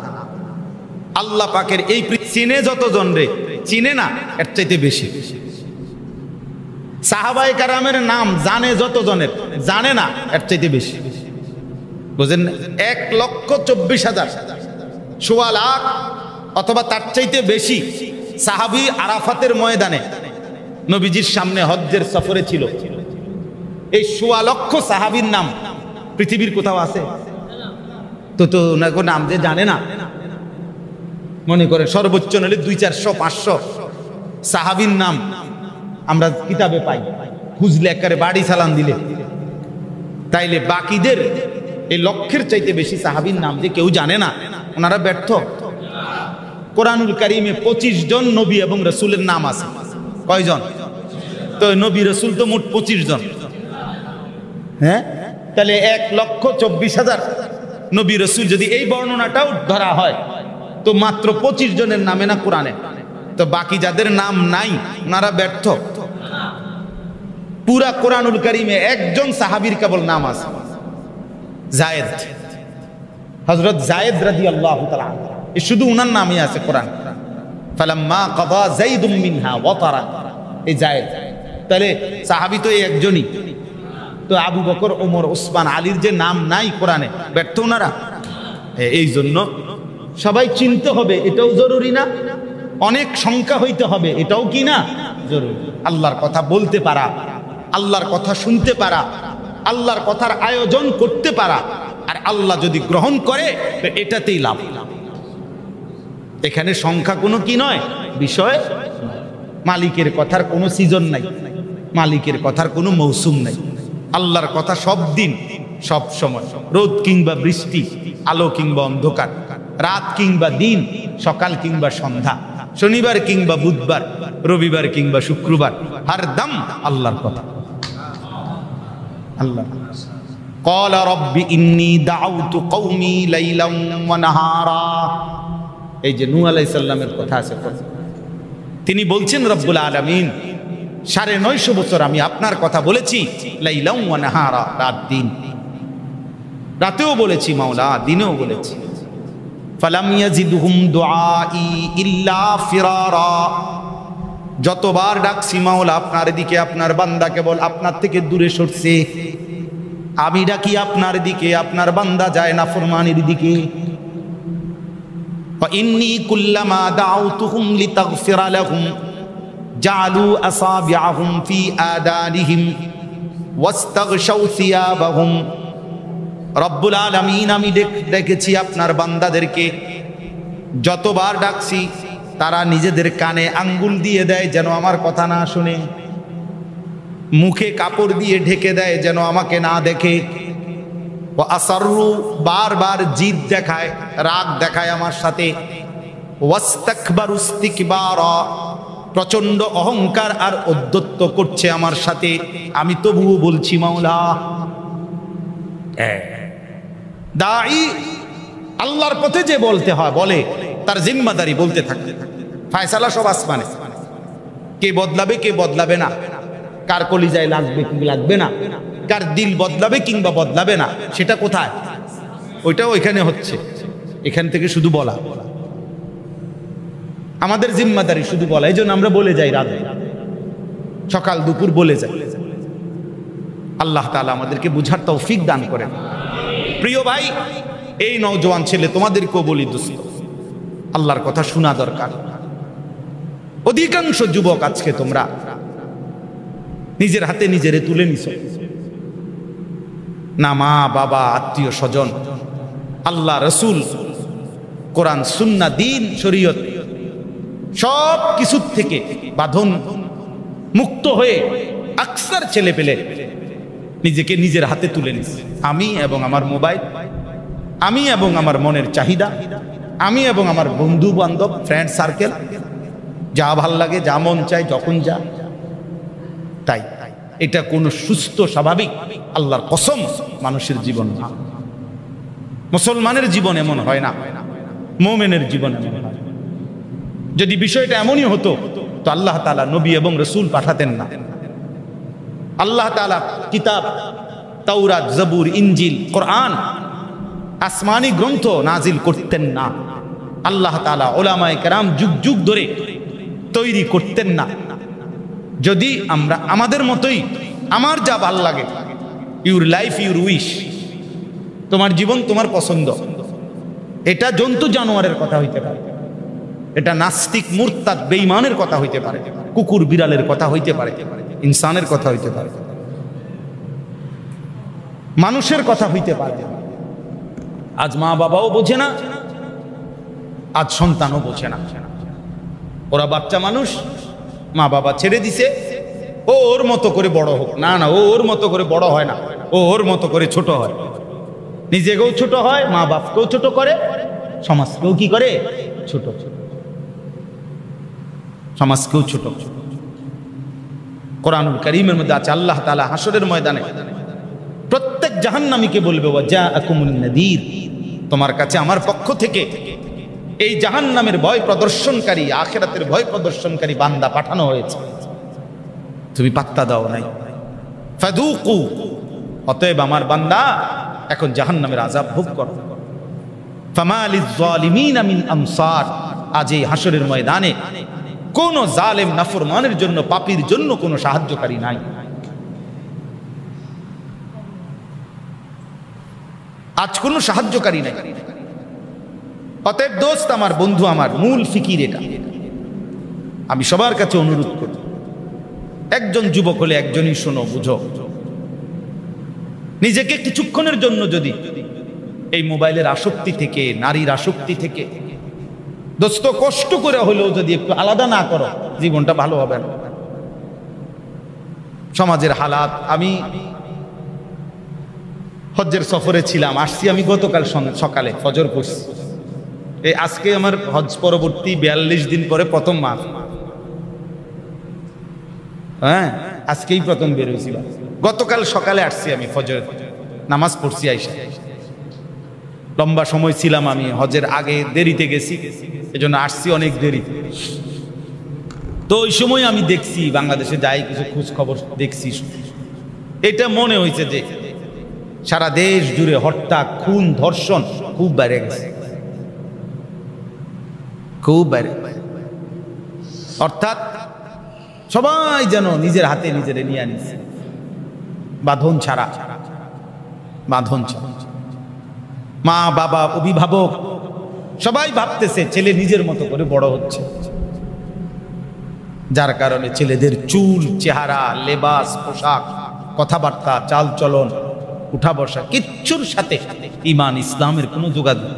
আল্লাহ পাকের এই চিনে যতজন রে চিনে না এর চাইতে বেশি। সাহাবায়ে কেরামের নাম জানে যতজনের, জানে না এর চাইতে বেশি। বুঝেন? 1,24,000, 1.25 লাখ অথবা তার চাইতে বেশি সাহাবী আরাফাতের ময়দানে নবীজির সামনে হজ্জের সফরে ছিল। এই ১৬ লক্ষ সাহাবীর নাম পৃথিবীর কোথাও আছে? তো ওনার কোনো নাম যে জানে না, মনে করে সর্বোচ্চ নাহলে ২00-৪০০-৫০০ সাহাবীর নাম আমরা কিতাবে পাই, খুঁজলে একেবারে বাড়ি চালান দিলে। তাইলে বাকিদের এই লক্ষের চাইতে বেশি সাহাবীর নাম যে কেউ জানে না, ওনারা ব্যর্থ। কোরআনুল কারীমে ২৫ জন নবী এবং রাসূলের নাম আছে। কয়জন? তো নবী রাসূল তো মোট ২৫ জন। হ্যাঁ, তাহলে ১,২৪,০০০ নবী রাসূল যদি এই বর্ণনাটাও ধরা হয় তো মাত্র ২৫ জনের নামে না কোরআনে, তো বাকি যাদের নাম নাই ওনারা ব্যর্থ। পুরা কোরআনুল কারীমে একজন সাহাবীর কেবল নাম আছে, যায়েদ, হযরত যায়েদ রাদিয়াল্লাহু তাআলা, এই শুধু উনার নামই আছে কোরআন। ফালাম্মা কাদা যাইদুম মিনহা ওয়াতারা, এই যায়েদ। তাহলে সাহাবী তো এই একজনই। তো আবু বকর, ওমর, ওসমান, আলীর যে নাম নাই কোরআনে, ব্যর্থ ওনারা। এই জন্য সবাই চিনতে হবে, এটাও জরুরি না? অনেক সংখ্যা হইতে হবে, এটাও কি না জরুরি? আল্লাহর কথা বলতে পারা, আল্লাহর কথা শুনতে পারা, আল্লাহর কথার আয়োজন করতে পারা, আর আল্লাহ যদি গ্রহণ করে তো এটাতেই লাভ। এখানে সংখ্যা কোনো কি নয় বিষয়। মালিকের কথার কোনো সিজন নাই, মালিকের কথার কোনো মৌসুম নাই। আল্লাহর কথা সব দিন সব সময়, রোদ কিংবা বৃষ্টি, আলো কিংবা অন্ধকার, রাত কিংবা দিন, সকাল কিংবা সন্ধ্যা, শনিবার কিংবা বুধবার, রবিবার কিংবা শুক্রবার, হরদম আল্লাহর কথা। আল্লাহ ক্বালা রাব্বি ইন্নী দাউতু কওমি লাইলাম ওয়া নাহারা। এই যে নূহ আলাইহিস সালামের কথা আছে, তিনি বলছেন রব্বুল আলামিন ৯৫০ বছর আমি আপনার কথা বলেছি, লাইলাম ওয়া নাহারা, রাত দিন, রাতেও বলেছি মাওলা, দিনেও বলেছি। ফালাম ইয়াজিদহুম দুআই ইল্লা ফিরারা, যতবার ডাকছি মাওলা আপনার দিকে, আপনার বান্দা কেবল আপনার থেকে দূরে সরছে। আমি ডাকি আপনার দিকে, আপনার বান্দা যায় নাফরমানির দিকে। ফাইন্নী কুল্লামা দাউতুহুম লিতাগফিরা লাহুম জাআলু আসাবিআহুম ফি আদানিহিম ওয়াস্তাগশাউ সিয়াবাহুম। রব্বুল আলামিন, আমি দেখেছি আপনার বান্দাদেরকে যতবার ডাকছি তারা নিজেদের কানে আঙ্গুল দিয়ে দেয় যেন আমার কথা না শুনে, মুখে কাপড় দিয়ে ঢেকে দেয় যেন আমাকে না দেখে। ও আসাররু, বারবার জিদ দেখায়, রাগ দেখায় আমার সাথে। ওয়াস্তাকবারু ইস্তিকবারা, প্রচন্ড অহংকার আর ঔদ্ধত্য করছে আমার সাথে। আমি তবুও বলছি মাওলা। দাঈ আল্লাহর পথে যে বলতে হয় বলে, তার জিম্মাদারি বলতে থাকে, ফায়সালা সব আসমানে। কে বদলাবে কে বদলাবে না, কার কলিজায় লাগবে কি লাগবে না, কার দিল বদলাবে কিংবা বদলাবে না, সেটা কোথায়? ওইটাও এখানে হচ্ছে। এখান থেকে শুধু বলা আমাদের জিম্মাদারি, শুধু বলা। এই জন্য আমরা বলে যাই, রাতে সকাল দুপুর বলে যাই। আল্লাহ তাআলা আমাদেরকে বুঝার তৌফিক দান করেন। প্রিয় ভাই, এই নওজোয়ান ছেলে তোমাদেরকেও বলি, দোস্ত, আল্লাহর কথা শোনা দরকার। অধিকাংশ যুবক আজকে তোমরা নিজের হাতে নিজেরে তুলে নিছো, না মা বাবা আত্মীয় স্বজন, আল্লাহ রসুল, কোরআন সুন্নাহ, দিন শরীয়ত সব কিছুর থেকে বাঁধন মুক্ত হয়ে আকসার ছেলে পেলে নিজেকে নিজের হাতে তুলে নিছে। আমি এবং আমার মোবাইল, আমি এবং আমার মনের চাহিদা, আমি এবং আমার বন্ধু বান্ধব, ফ্রেন্ড সার্কেল, যা ভাল লাগে, যা মন চায়, যখন যা তাই। এটা কোনো সুস্থ স্বাভাবিক আল্লাহর কসম মানুষের জীবন না। মুসলমানের জীবন এমন হয় না, মুমিনের জীবন এমন হয়। যদি বিষয়টা এমনই হতো তো আল্লাহ তাআলা নবী এবং রাসূল পাঠাতেন না। আল্লাহ তাআলা কিতাব তাওরাত, জবুর, ইনজিল, কোরআন, আসমানি গ্রন্থ নাজিল করতেন না। আল্লাহ তাআলা উলামায়ে কেরাম যুগ যুগ ধরে তৈরি করতেন না। যদি আমরা আমাদের মতোই, আমার যা ভাল লাগে, ইউর লাইফ ইউর উইশ, তোমার জীবন তোমার পছন্দ, এটা জন্তু জানোয়ারের কথা হইতে পারে, এটা নাস্তিক মুরতাদ বেঈমানের কথা হইতে পারে, কুকুর বিড়ালের কথা হইতে পারে, ইনসানের কথা হইতে পারে, মানুষের কথা হইতে পারে। আজ মা বাবাও বোঝে না, আজ সন্তানও বোঝে না। ওরা বাচ্চা মানুষ, মা বাবা ছেড়ে দিছে, ও ওর মতো করে বড় হোক। না না, ও ওর মতো করে বড় হয় না, ও ওর মতো করে ছোট হয়। নিজেকেও ছোট হয়, মা বাপকেও ছোট করে, সমাজকেও কি করে? ছোট। সমাজকেও ছোট। কোরআনুল কারীমের মধ্যে আছে, আল্লাহ তাআলা হাসরের ময়দানে প্রত্যেক জাহান্নামীকে বলবে, ওয়া জাআকুমুন নাযীর, তোমার কাছে আমার পক্ষ থেকে এই জাহান্নামের ভয় প্রদর্শনকারী, আখিরাতের ভয় প্রদর্শনকারী বান্দা পাঠানো হয়েছে, তুমি পাত্তা দাও নাই। ফাযুকু, অতএব আমার বান্দা এখন জাহান্নামের আযাব ভোগ করো। ফামা লিয-যালিমিনা মিন আনসার, আজ এই হাসরের ময়দানে কোন জালেম নাফরমানের জন্য, পাপীর জন্য কোনো সাহায্যকারী নাই। আজ কোনো সাহায্যকারী নাই। অতএব দোস্ত আমার, বন্ধু আমার, মূল ফিকির এটা। আমি সবার কাছে অনুরোধ করি, একজন যুবক হলে একজনই শোনো, বুঝো। নিজেকে কিছুক্ষণের জন্য যদি এই মোবাইলের আসক্তি থেকে, নারীর আসক্তি থেকে, দোস্ত কষ্ট করে হলেও যদি একটু আলাদা না করো, জীবনটা ভালো হবে না। সমাজের হালাত, আমি হজ্জের সফরে ছিলাম, আসছি আমি গতকাল সকালে, ফজর পড়ছি। এই আজকে আমার হজ পরবর্তী 42 দিন পরে প্রথম মাস। হ্যাঁ, আজকেই প্রথম বের হয়েছিল। গতকাল সকালে আসছি আমি, ফজর নামাজ পড়ছি আইসা। লম্বা সময় ছিলাম আমি, হজের আগে দেরিতে গেছি, এজন্য আসছি অনেক দেরি। তো ওই সময় আমি দেখছি, বাংলাদেশে যাই কিছু খোঁজ খবর দেখছি, এটা মনে হয়েছে যে সারা দেশ জুড়ে হত্যা, খুন, ধর্ষণ খুব বেড়ে গেছে, খুব বেড়ে। অর্থাৎ সবাই যেন নিজের হাতে নিজেরে নিয়ে আনিছে, বাঁধন ছাড়া, বাঁধন ছাড়া। মা বাবা, অভিভাবক সবাই ভাবতেছে ছেলে নিজের মতো করে বড় হচ্ছে, যার কারণে ছেলেদের চুল, চেহারা, লেবাস, পোশাক, কথাবার্তা, চাল চলন, উঠা বসা, কিচ্ছুর সাথে ঈমান ইসলামের কোনো যোগাযোগ,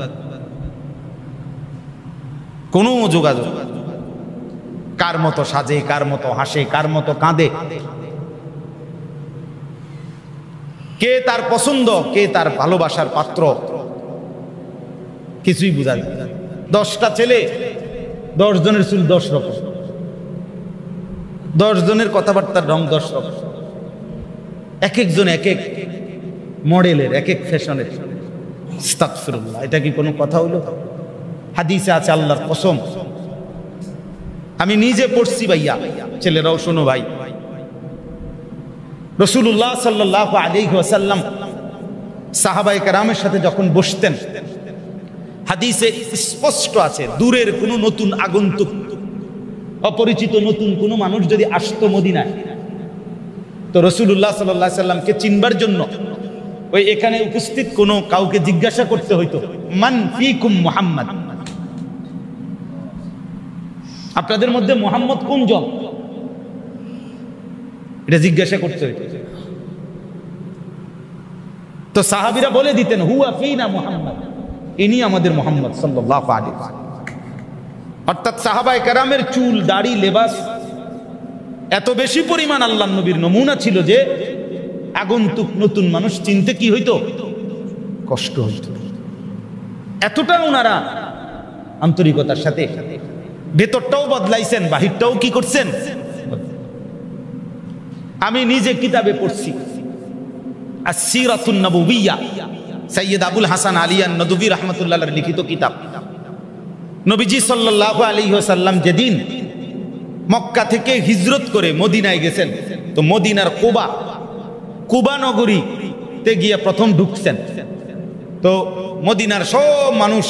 কোনো যোগাযোগ। কার মতো সাজে, কার মতো হাসে, কার মতো কাঁদে, কে তার পছন্দ, কে তার ভালোবাসার পাত্র, কিছুই বোঝা যায় না। 10টা ছেলে, 10 জনের চুল 10 রকম, 10 জনের কথাবার্তার রং 10 রকম, এক একজন এক এক মডেলের, এক এক ফ্যাশনের। আস্তাগফিরুল্লাহ, এটা কি কোনো কথা হলো? হাদিসে আছে, আল্লাহর কসম, আমি নিজে পড়ছি ভাইয়া, ছেলেরাও শোনো ভাই। রাসূলুল্লাহ সাল্লাল্লাহু আলাইহি ওয়াসাল্লাম সাহাবায়ে কেরামের সাথে যখন বসতেন, হাদিসে স্পষ্ট আছে, দূরের কোনো নতুন আগন্তুক, অপরিচিত নতুন কোনো মানুষ যদি আসতো মদিনায়, তো রাসূলুল্লাহ সাল্লাল্লাহু আলাইহি ওয়াসাল্লামকে চিনবার জন্য ওই এখানে উপস্থিত কোনো কাউকে জিজ্ঞাসা করতে হইতো, মান ফিকুম মুহাম্মদ, আপনাদের মধ্যে মুহাম্মদ কোন জন, এটা জিজ্ঞাসা করতে হইতো। তো সাহাবীরা বলে দিতেন, হুয়া ফিনা মুহাম্মদ, ইনি আমাদের মুহাম্মদ সাল্লাল্লাহু আলাইহি ওয়াসাল্লাম। অর্থাৎ সাহাবায়ে কেরামের চুল, দাড়ি, লেবাস এত বেশি পরিমাণ আল্লাহর নবীর নমুনা ছিল যে আগন্তুক নতুন মানুষ চিনতে কি হইতো? কষ্ট হইতো। এতটা ওনারা আন্তরিকতার সাথে ভেতরটাও বদলাইছেন, বাহিরটাও কি করছেন। আমি নিজে কিতাবে পড়ছি, আস-সিরাতুন নবুবিয়্যা, সৈয়দ আবুল হাসান আলী আন-নদভী রাহমাতুল্লাহ আলাইহির লিখিত কিতাব। নবীজি সাল্লাল্লাহু আলাইহি ওয়াসাল্লাম যেদিন মক্কা থেকে হিজরত করে মদিনায় গেছেন, তো মদিনার কুবা নগরীতে গিয়ে প্রথম ঢুকছেন। তো মদিনার সব মানুষ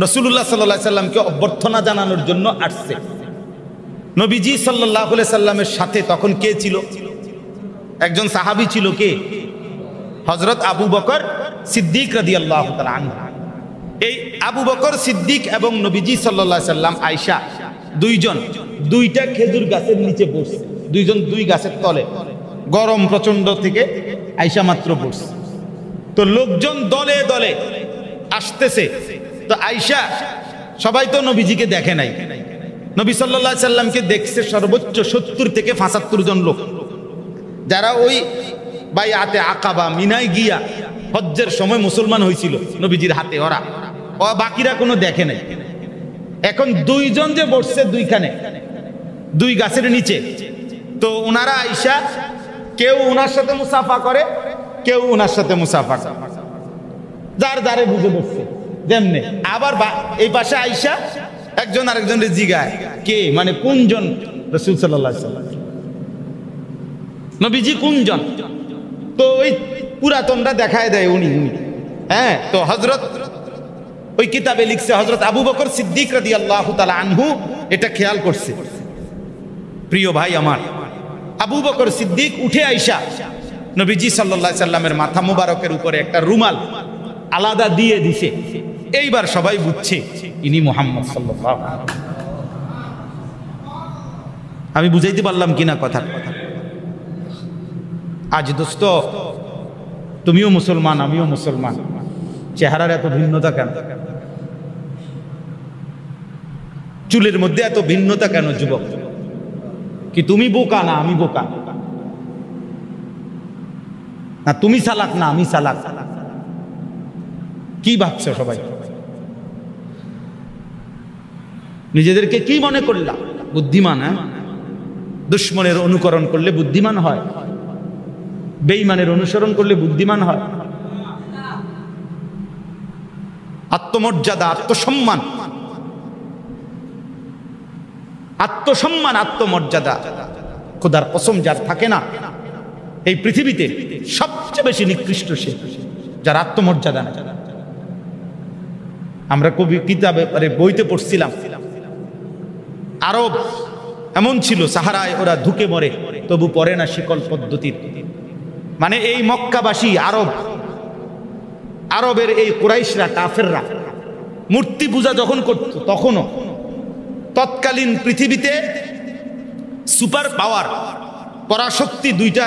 রাসূলুল্লাহ সাল্লাল্লাহু আলাইহি সাল্লামকে অভ্যর্থনা জানানোর জন্য আসছে। নবীজি সাল্লাল্লাহু আলাইহি সাল্লামের সাথে তখন কে ছিল? একজন সাহাবী ছিল, কে? হযরত আবু বকর সিদ্দিক রাদিয়াল্লাহু তাআলা আনহু। এই আবু বকর সিদ্দিক এবং নবীজি সাল্লাল্লাহু আলাইহি সাল্লাম আয়েশা দুইজন দুইটা খেজুর গাছের নিচে বসছে, দুইজন দুই গাছের তলে, গরম প্রচন্ড থেকে আয়েশা মাত্র বসছে। তো লোকজন দলে দলে আসতেছে, তো আয়েশা, সবাই তো নবীজিকে দেখে নাই, নবী সাল্লাল্লাহু আলাইহি সাল্লামকে দেখছে সর্বোচ্চ 70 থেকে 75 জন লোক, যারা ওই বাইআতে আকাবা মিনায় গিয়া হজ্জের সময় মুসলমান হয়েছিল নবীজির হাতে, ওরা বাকিরা কোনো দেখে নাই। এখন দুইজন যে বসছে দুইখানে, দুই গাছের নিচে, তো ওনারা আয়েশা, কেউ ওনার সাথে মুসাফা করে, কেউ ওনার সাথে মুসাফা করে, যার যারে বুঝে বসছে যেমনে। আবার এই পাশে আয়েশা একজন আরেকজনের জিগায়, কে মানে কোনজন রাসূল সাল্লাল্লাহু আলাইহি সাল্লাম, নবীজি কোনজন? তো ওই পুরাতনটা দেখায় দেয় উনি। হ্যাঁ, তো হযরত ওই কিতাবে লিখছে হযরত আবু বকর সিদ্দিক রাদিয়াল্লাহু তাআলা আনহু এটা খেয়াল করছে। প্রিয় ভাই আমার, আবু বকর সিদ্দিক উঠে আয়েশা নবীজি সাল্লাল্লাহু আলাইহি সাল্লামের মাথা মুবারকের উপরে একটা রুমাল আলাদা দিয়ে দিছে। এইবার সবাই বুঝছে ইনি মুহাম্মদ সাল্লাল্লাহু আলাইহি ওয়াসাল্লাম। আমি বুঝাইতে পারলাম কিনা কথা? আজ দোস্ত, তুমিও মুসলমান, আমিও মুসলমান, চেহারার এত ভিন্নতা কেন? চুলের মধ্যে এত ভিন্নতা কেন? যুবক, কি তুমি বোকা না আমি বোকা? না তুমি চালাক না আমি চালাক? কি ভাবছো সবাই? নিজেদেরকে কি মনে করলা? বুদ্ধিমান? হ্যাঁ, দুশ্মনের অনুকরণ করলে বুদ্ধিমান হয়, বেঈমানের অনুসরণ করলে বুদ্ধিমান হয়। আত্মমর্যাদা, আত্মসম্মান, আত্মসম্মান, আত্মমর্যাদা, খোদার কসম যার থাকে না এই পৃথিবীতে সবচেয়ে বেশি নিকৃষ্ট সে, যার আত্মমর্যাদা না। আমরা কবি কিতাবে বইতে পড়ছিলাম, আরব এমন ছিল, সাহারায় ওরা ধুকে মরে তবু পড়ে না শিকল পদ্ধতির। মানে এই মক্কাবাসী আরবের এই কুরাইশরা, কাফেররা মূর্তি পূজা যখন করত, তখনও তৎকালীন পৃথিবীতে সুপার পাওয়ার, পরাশক্তি দুইটা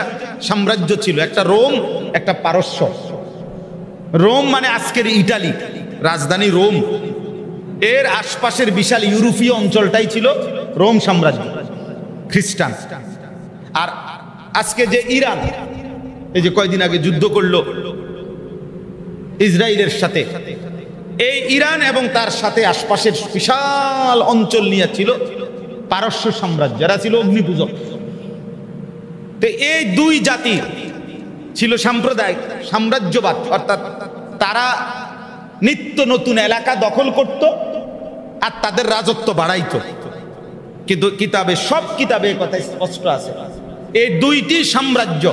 সাম্রাজ্য ছিল, একটা রোম, একটা পারস্য। রোম মানে আজকের ইটালি, রাজধানী রোম, এর আশপাশের বিশাল ইউরোপীয় অঞ্চলটাই ছিল রোম সাম্রাজ্য, খ্রিস্টান। আর আজকে যে ইরান, এই যে কয়দিন আগে যুদ্ধ করলো ইসরায়েলের সাথে, এই ইরান এবং তার সাথে আশপাশের বিশাল অঞ্চল নিয়ে ছিল পারস্য সাম্রাজ্য, যারা ছিল অগ্নিপূজক। তো এই দুই জাতি ছিল সাম্প্রদায়িক সাম্রাজ্যবাদ, অর্থাৎ তারা নিত্য নতুন এলাকা দখল করত আর তাদের রাজত্ব বাড়াইতো। কিন্তু কিতাবে, সব কিতাবে কথা স্পষ্ট আছে, এই দুইটি সাম্রাজ্য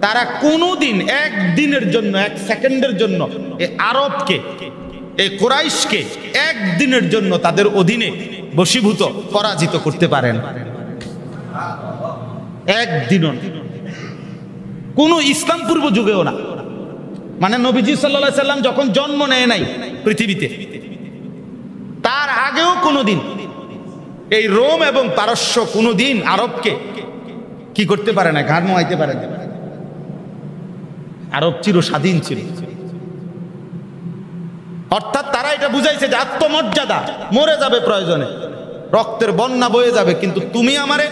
তারা কোনোদিন একদিনের জন্য, এক সেকেন্ডের জন্য এই আরবকে, এই কুরাইশকে একদিনের জন্য তাদের অধীনে বশীভূত, পরাজিত করতে পারেন। একদিনও, কোন ইসলাম পূর্ব যুগেও না। মানে নবীজি সাল্লাল্লাহু আলাইহি সাল্লাম যখন জন্ম নেয় নাই পৃথিবীতে, তার আগেও কোনোদিন এই রোম এবং পারস্য কোনোদিন আরবকে কি করতে পারে না, ঘাড় মোয়াইতে পারে না। আরব চির স্বাধীন ছিল, অর্থাৎ তারা এটা বুঝাইছে যে আত্মমর্যাদা, মরে যাবে প্রয়োজনে, রক্তের বন্যা বয়ে যাবে, কিন্তু তুমি আমারে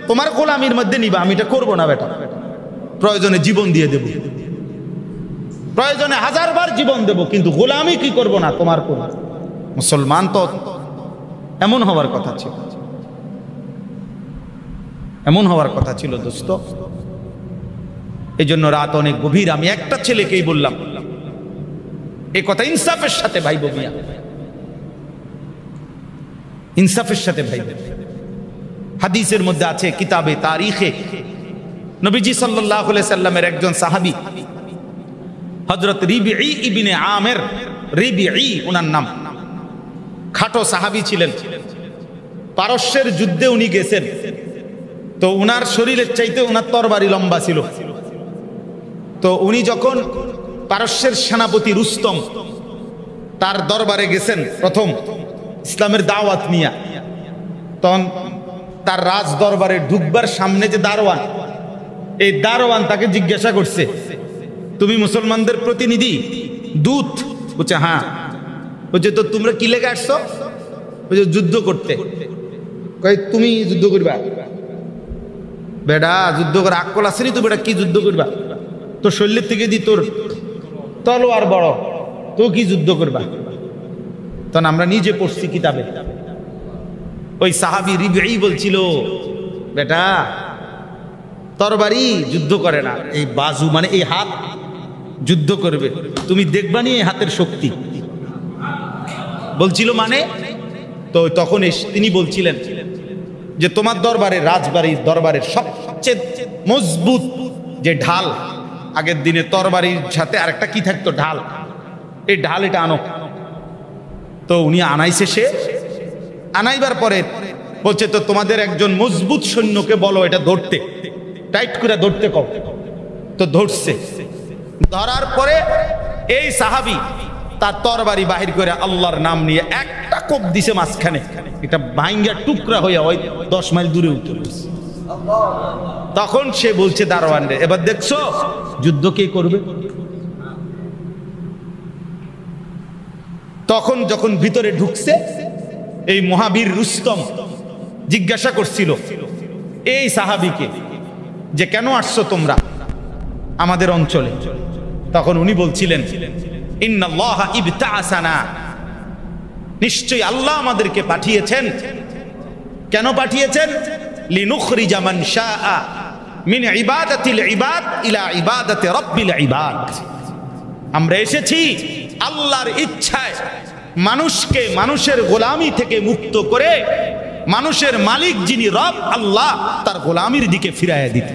তোমার গোলামির মধ্যে নিবা, আমি এটা করবো না বেটা, প্রয়োজনে জীবন দিয়ে দেব, প্রয়োজনে 1000 বার জীবন দেব, কিন্তু গোলামি কি করব না তোমার কোন। মুসলমান তো এমন হওয়ার কথা ছিল, এমন হওয়ার কথা ছিল দোস্ত। এই জন্য রাত অনেক গভীর। আমি একটা ছেলেকেই বললাম এই কথা, ইনসাফের সাথে ভাই মিয়া, ইনসাফের সাথে ভাই। হাদিসের মধ্যে আছে, কিতাবে তারিখে, নবীজি সাল্লাল্লাহু আলাইহি সাল্লামের একজন সাহাবী হযরত রিবিঈ ইবনে আমের, রিবিঈ ওনার নাম, খাটো সাহাবী ছিলেন। পারস্যের যুদ্ধে উনি গেছেন, তো উনার শরীরের চাইতে উনার তরবারি লম্বা ছিল। তো উনি যখন পারস্যের সেনাপতি রুস্তম, তার দরবারে গেছেন প্রথম ইসলামের দাওয়াত নিয়া। তখন তার রাজ দরবারে ঢুকবার সামনে যে দারোয়ান, এই দারোয়ান তাকে জিজ্ঞাসা করছে, তুমি মুসলমানদের প্রতিনিধি, দূত? বলছে হ্যাঁ। বলছে তো তোমরা কি লেগে আসছো? বলছে যুদ্ধ করতে। কয় তুমি যুদ্ধ করবা? বেটা যুদ্ধ করে আকল আসেনি তো, বেটা কি যুদ্ধ করবা? তোর শরীরের থেকে দি তোর তলোয়ার বড়, তো কি যুদ্ধ করবা? তখন আমরা নিজে পড়ছি কিতাবে, ওই সাহাবী রিবঈ বলছিল, বেটা তরবারি যুদ্ধ করে না, এই বাজু মানে এই হাত যুদ্ধ করবে, তুমি দেখবানি এই হাতের শক্তি বলছিল মানে। তো তখন তিনি বলছিলেন যে তোমার দরবারে, রাজবাড়ির দরবারের সবচেয়ে মজবুত যে ঢাল, আগের দিনে তরবারির সাথে আরেকটা কি থাকতো, ঢাল, এই ঢাল এটা আনো। তো উনি আনাইছে, সে আনাইবার পরে বলছে তো তোমাদের একজন মজবুত সৈন্যকে বলো এটা ধরতে, টাইট করে ধরতে কও। তো ধরছে, ধরার পরে এই সাহাবী তার তরবারি বাহির করে আল্লাহর নাম নিয়ে একটা কোপ দিছে মাঝখানে, এটা ভাঙ্গা টুকরা হইয়া ওই 10 মাইল দূরে উঠে গেছে। তখন সে বলছে দারোয়ান রে, এবার দেখছো যুদ্ধ কে করবে? তখন যখন ভিতরে ঢুকছে, এই মহাবীর রুস্তম জিজ্ঞাসা করছিল এই সাহাবীকে যে কেন আসছো তোমরা আমাদের অঞ্চলে? তখন উনি বলছিলেন, ইন্নাল্লাহা ইবতাআসানা, নিশ্চয়ই আল্লাহ আমাদেরকে পাঠিয়েছেন। কেন পাঠিয়েছেন? লিনুখরিজা মান শাআ মিন ইবাদাতিল ইবাদ ইলা ইবাদাতি রাব্বিল ইবাদ। আমরা এসেছি আল্লাহর ইচ্ছায় মানুষকে মানুষের গোলামি থেকে মুক্ত করে মানুষের মালিক যিনি রব আল্লাহ, তার গোলামির দিকে ফিরাইয়া দিতে।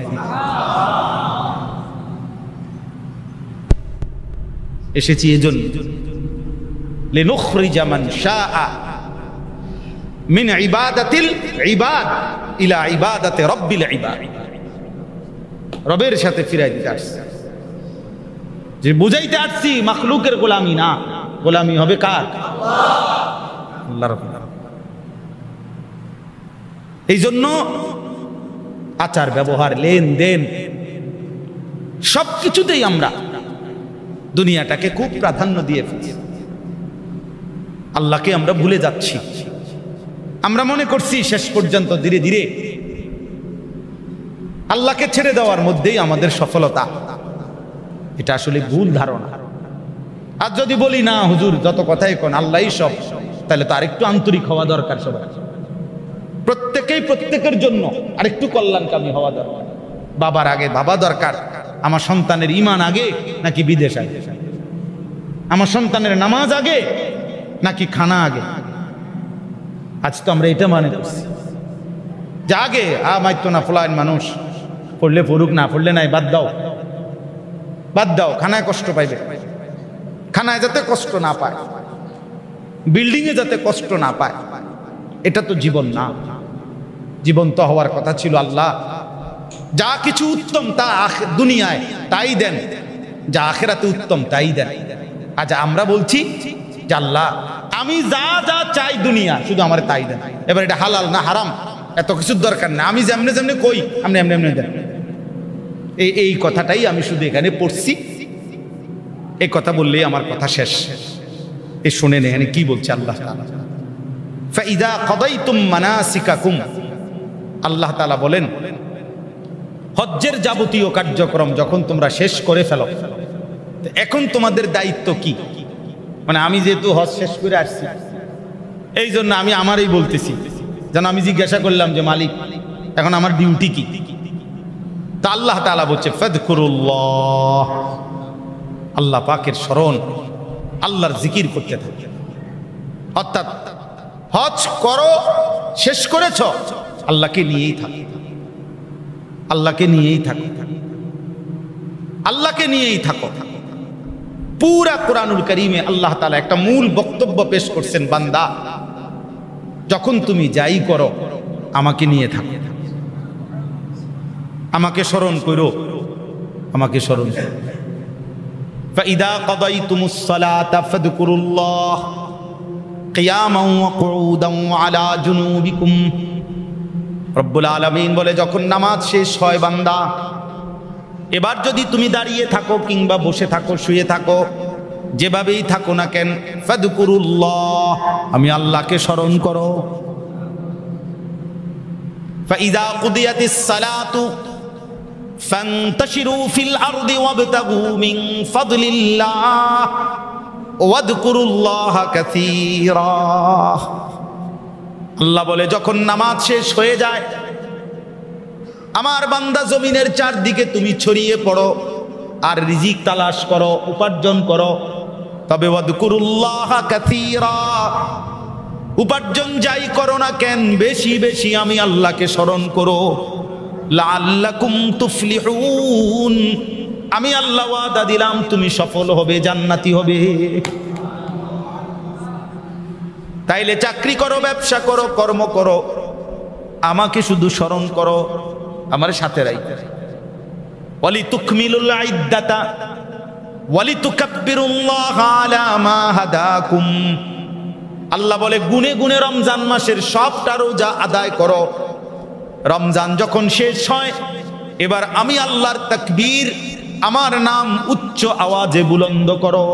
এসেছি এজন্য, লিনুখরিজা মান শাআ মিন ইবাদাতিল ইবাদ ইলা ইবাদাতি রাব্বিল ইবাদ, রবের সাথে ফিরাই দিতে আসছি। যে বুঝাইতে আসছি মাখলুকের গোলামি না, গোলামি হবে কার? আল্লাহর। এই জন্য আচার ব্যবহার, লেনদেন সবকিছুতেই আমরা দুনিয়াটাকে খুব প্রাধান্য দিয়ে ফেলছি। আল্লাহকে আমরা ভুলে যাচ্ছি। আমরা মনে করছি শেষ পর্যন্ত ধীরে ধীরে আল্লাহকে ছেড়ে দেওয়ার মধ্যেই আমাদের সফলতা। এটা আসলে ভুল ধারণা। আর যদি বলি না হুজুর যত কথাই কোন আল্লাহই সব, তাহলে তো আরেকটু আন্তরিক হওয়া দরকার। সবাই প্রত্যেকেই প্রত্যেকের জন্য আরেকটু কল্যাণকামী হওয়া দরকার। বাবার আগে বাবা দরকার, আমার সন্তানের ঈমান আগে নাকি বিদেশ আগে? আমার সন্তানের নামাজ আগে নাকি খানা আগে? আজ তো আমরা এটা মানে করছি যে আগে মাইতো না ফলাইন মানুষ, পড়লে পড়ুক, না পড়লে নাই, বাদ দাও বাদ দাও, খানায় কষ্ট পাইবে, খানায় যাতে কষ্ট না পায়, বিল্ডিং এ যাতে কষ্ট না পায়। এটা তো জীবন না। জীবন তো হওয়ার কথা ছিল আল্লাহ যা কিছু উত্তম তা দুনিয়ায় তাই দেন, যা আখিরাতে উত্তম তাই দেন। আজ আমরা বলছি যে আল্লাহ আমি যা যা চাই দুনিয়া শুধু আমার তাই দেন। এবার এটা হালাল না হারাম এত কিছুর দরকার না, আমি যেমনে যেমনে কই আপনি এমনি এমনি দেন। এই কথাটাই আমি শুধু এখানে পড়ছি। এই কথা বললেই আমার কথা শেষ। এই শুনেন এখানে কি বলছে আল্লাহ তাআলা, ফাইদা কাদাইতুম মানাসিকাকুম, আল্লাহ তাআলা বলেন হজ্জের যাবতীয় কার্যক্রম যখন তোমরা শেষ করে ফেলো, এখন তোমাদের দায়িত্ব কি? মানে আমি যেহেতু হজ শেষ করে আসছি এই জন্য আমি আমারই বলতেছি, যেন আমি জিজ্ঞাসা করলাম যে মালিক এখন আমার ডিউটি কি? তা আল্লাহ তাআলা বলছে ফাযকুরুল্লাহ, আল্লাহ পাকের স্মরণ, আল্লাহর জিকির করতে থাকে। অর্থাৎ হজ করো, শেষ করেছ, আল্লাহকে নিয়েই থাকো, আল্লাহকে নিয়েই থাকো, আল্লাহকে নিয়েই থাকো। পুরা কোরআনুল কারীমে আল্লাহ তাআলা একটা মূল বক্তব্য পেশ করছেন, বান্দা যখন তুমি যাই করো আমাকে নিয়ে থাকো, আমাকে স্মরণ করো, আমাকে স্মরণ করো। فإذا قضيتم الصلاة فاذكروا الله قياما وقعودا وعلى جنوبكم রব্বুল আলামিন বলে যখন নামাজ শেষ হয় বান্দা, এবার যদি তুমি দাঁড়িয়ে থাকো কিংবা বসে থাকো, শুয়ে থাকো, যেভাবেই থাকো না কেন, ফাযকুরুল্লাহ, আমি আল্লাহকে স্মরণ করো। ফাইযা কুদিয়াতিস সালাতু ফান্তাশিরু ফিল আরদি ওয়াবতাগু মিন ফাদলিল্লাহ ওয়াযকুরুল্লাহা কাসীরা। আল্লাহ বলে যখন নামাজ শেষ হয়ে যায়, আমার বান্দা জমিনের চারদিকে তুমি ছড়িয়ে পড়ো আর রিজিক তালাশ করো, উপার্জন করো। তবে ওয়াযকুরুল্লাহা কাসীরা, উপার্জন যাই করো না কেন বেশি বেশি আমি আল্লাহকে স্মরণ করো। লাআল্লাকুম তুফলিহুন, আমি আল্লাহ ওয়াদা দিলাম তুমি সফল হবে, জান্নাতি হবে। তাইলে চাকরি করো, ব্যবসা করো, কর্ম করো, আমাকে শুধু স্মরণ করো, আমার সাথে রাখো। ওয়ালিতুকমিলুল ইদ্দাতা ওয়ালিতুকাব্বিরুল্লাহা আলা মা হাদাকুম। আল্লাহ বলে গুনে গুনে রমজান মাসের সবটা রোজা আদায় করো। রমজান যখন শেষ হয়, এবার আমি আল্লাহর তাকবীর, আমার নাম উচ্চ আওয়াজে বুলন্দ করো।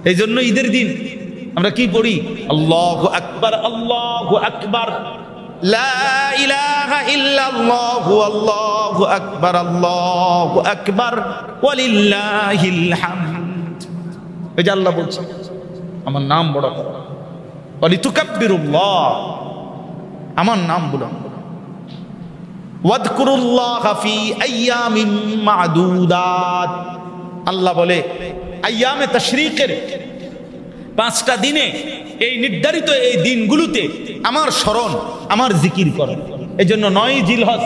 এই জন্য ঈদের দিন আমরা কি পড়ি? আল্লাহু আকবার, আল্লাহু আকবার, লা ইলাহা ইল্লাল্লাহু, আল্লাহু আকবার, আল্লাহু আকবার, ওয়ালিল্লাহিল হামদ। এই যে আল্লাহ বলছে আমার নাম বড় করো, ওয়ালিতুকাব্বিরুল্লাহ, আমার নাম বুলন্দ, ওয়াযকুরুল্লাহা ফি আইয়ামিন মা'দুদাত। আল্লাহ বলে আইয়ামে তাশরীকের 5টা দিনে, এই নির্ধারিত এই দিনগুলোতে আমার স্মরণ, আমার জিকির করো। এই জন্য 9ই জিলহজ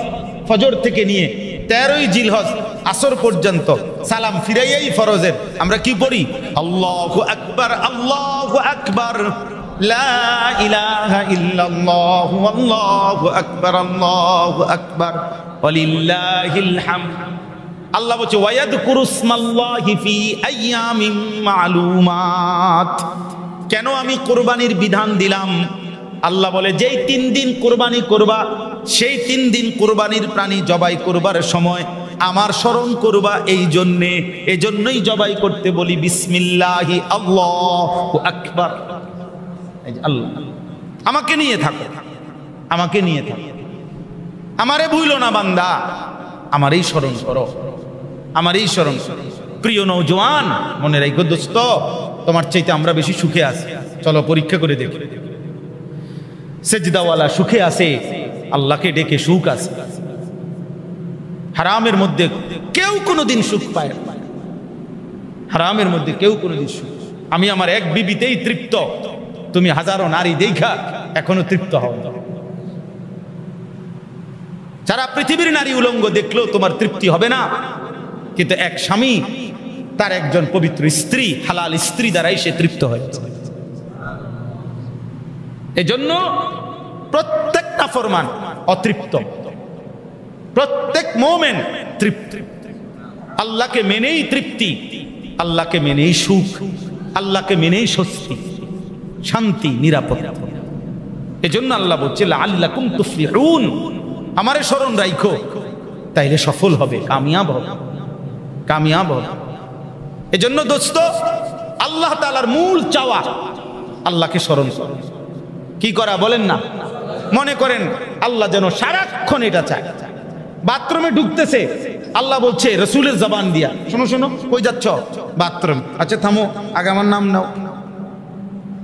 ফজর থেকে নিয়ে 13ই জিলহজ আসর পর্যন্ত সালাম ফিরাইয়াই ফরজের আমরা কি পড়ি? আল্লাহু আকবার, আল্লাহু আকবার, লা ইলাহা ইল্লাল্লাহু, আল্লাহু আকবার, আল্লাহু আকবার, ওয়ালিল্লাহিল হামদ। আল্লাহ বলছে ওয়ায়াযকুরুসমাল্লাহি ফি আইয়ামিন মা'লুমাত। কেন আমি কোরবানির বিধান দিলাম? আল্লাহ বলে যেই 3 দিন কোরবানি করবা, সেই 3 দিন কোরবানির প্রাণী জবাই করবার সময় আমার স্মরণ করবা। এজন্যই জবাই করতে বলি বিসমিল্লাহি আল্লাহু আকবার। আল্লাহ আমাকে নিয়ে থাকো, আমাকে নিয়ে থাকো, আমারে ভুলো না বান্দা, আমারই স্মরণ করো, আমারই স্মরণ করো। প্রিয় নওজোয়ান, মনে রাখো দোস্ত, তোমার চাইতে আমরা বেশি সুখে আছি। চলো পরীক্ষা করে দেখি। সেজদাওয়ালা সুখে আছে, আল্লাহকে ডেকে সুখ আছে। হারামের মধ্যে কেউ কোনোদিন সুখ পায় না, হারামের মধ্যে কেউ কোনোদিন সুখ। আমি আমার এক বিবিতেই তৃপ্ত, তুমি হাজারো নারী দেখা এখনো তৃপ্ত হও না। যারা পৃথিবীর নারী উলঙ্গ দেখলেও তোমার তৃপ্তি হবে না, কিন্তু এক স্বামী তার একজন পবিত্র স্ত্রী, হালাল স্ত্রী দ্বারাই সে তৃপ্ত হয়। এজন্য প্রত্যেক নাফরমান অতৃপ্ত, প্রত্যেক মুমিন তৃপ্ত। আল্লাহকে মেনেই তৃপ্তি, আল্লাহকে মেনেই সুখ, আল্লাহকে মেনেই স্বস্তি, শান্তি, নিরাপত্তা। এজন্য আল্লাহ বলছে লাআল্লাকুম তুফলিহুন, আমারে স্মরণ রাখো, তাইলে সফল হবে, কামিয়াব হবে, কামিয়াব হবে। এজন্য দোস্ত, আল্লাহ তাআলার মূল চাওয়া আল্লাহকে স্মরণ করা। কি করা বলেন না? মনে করেন আল্লাহ যেন সারাক্ষণ এটা চায়। বাথরুমে ঢুকতেছে, আল্লাহ বলছে রাসূলের জবান দিয়া, শোনো শোনো, কই যাচ্ছ? বাথরুম। আচ্ছা থামো, আগে আমার নাম নাও।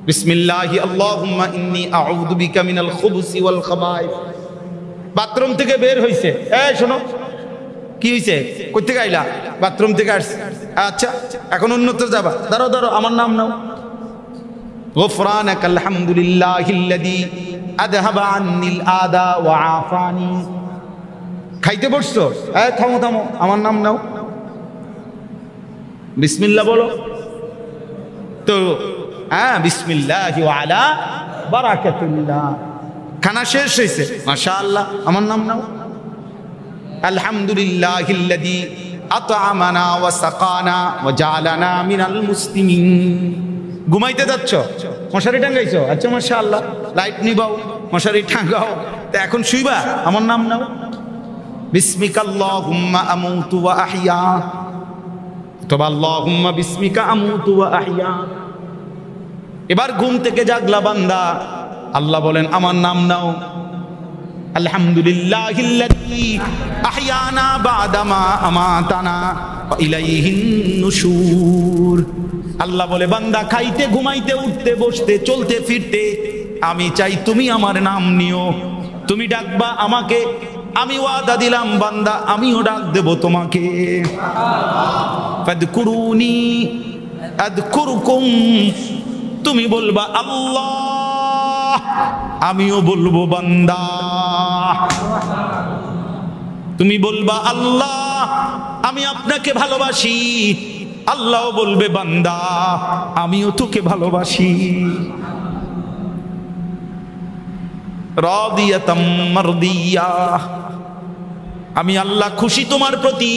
বিসমিল্লাহি আল্লাহুম্মা ইন্নী আউযু বিকা মিনাল খুবুসি ওয়াল খাবাইস। বাথরুম থেকে বের হইছে, এই শোনো, কি হইছে? কই থেকে আইলা? বাথরুম থেকে আসছে। আচ্ছা এখন অন্যত্র যাবা, দাঁড়াও দাঁড়াও, আমার নাম নাও। গুফরানাকাল হামদুলিল্লাহিল্লাযী আযহাবা আন্নিল আদা ওয়া আফানি। খাইতে বসছো, এই থামো থামো, আমার নাম নাও, বিসমিল্লাহ বলো। তো হ্যাঁ, বিসমিল্লাহি ওয়া আলা বারাকাতুল্লাহ। খানা শেষ হয়েছে, মাশাআল্লাহ, আমার নাম নাও। আলহামদুলিল্লাহিল্লাযী আতআমানা ওয়া সাকানা ওয়া জাআলানা মিনাল মুসলিমিন। ঘুমাইতে যাচ্ছ, মশারি টাঙ্গাইছো, আচ্ছা মাশাআল্লাহ, লাইট নিবাও, মশারি টাঙ্গাও, তা এখন শুইবা, আমার নাম নাও, বিসমিকাল্লাহুম্মা আমুতু ওয়া আহইয়া, অথবা আল্লাহুম্মা বিসমিকা আমুতু ওয়া আহইয়া। এবার ঘুম থেকে জাগলা বান্দা, আল্লাহ বলেন আমার নাম নাও, আলহামদুলিল্লাহিল্লাযী আহইয়ানা বা'দামা আমাতানা ওয়া ইলাইহিন নুশুর। আল্লাহ বলে বান্দা খাইতে ঘুমাইতে উঠতে বসতে চলতে ফিরতে আমি চাই তুমি আমার নাম নিও, তুমি ডাকবা আমাকে, আমি ওয়াদা দিলাম বান্দা আমিও ডাক দেব তোমাকে। ফাদকুরুনি আযকুরুকুম, তুমি বলবা আল্লাহ, আমিও বলবো বান্দা। তুমি বলবা আল্লাহ, আমি আপনাকে ভালোবাসি, আল্লাহ বলবে বান্দা আমিও তোকে ভালোবাসি। রাদিয়াতাম মারদিয়া, আমি আল্লাহ খুশি তোমার প্রতি,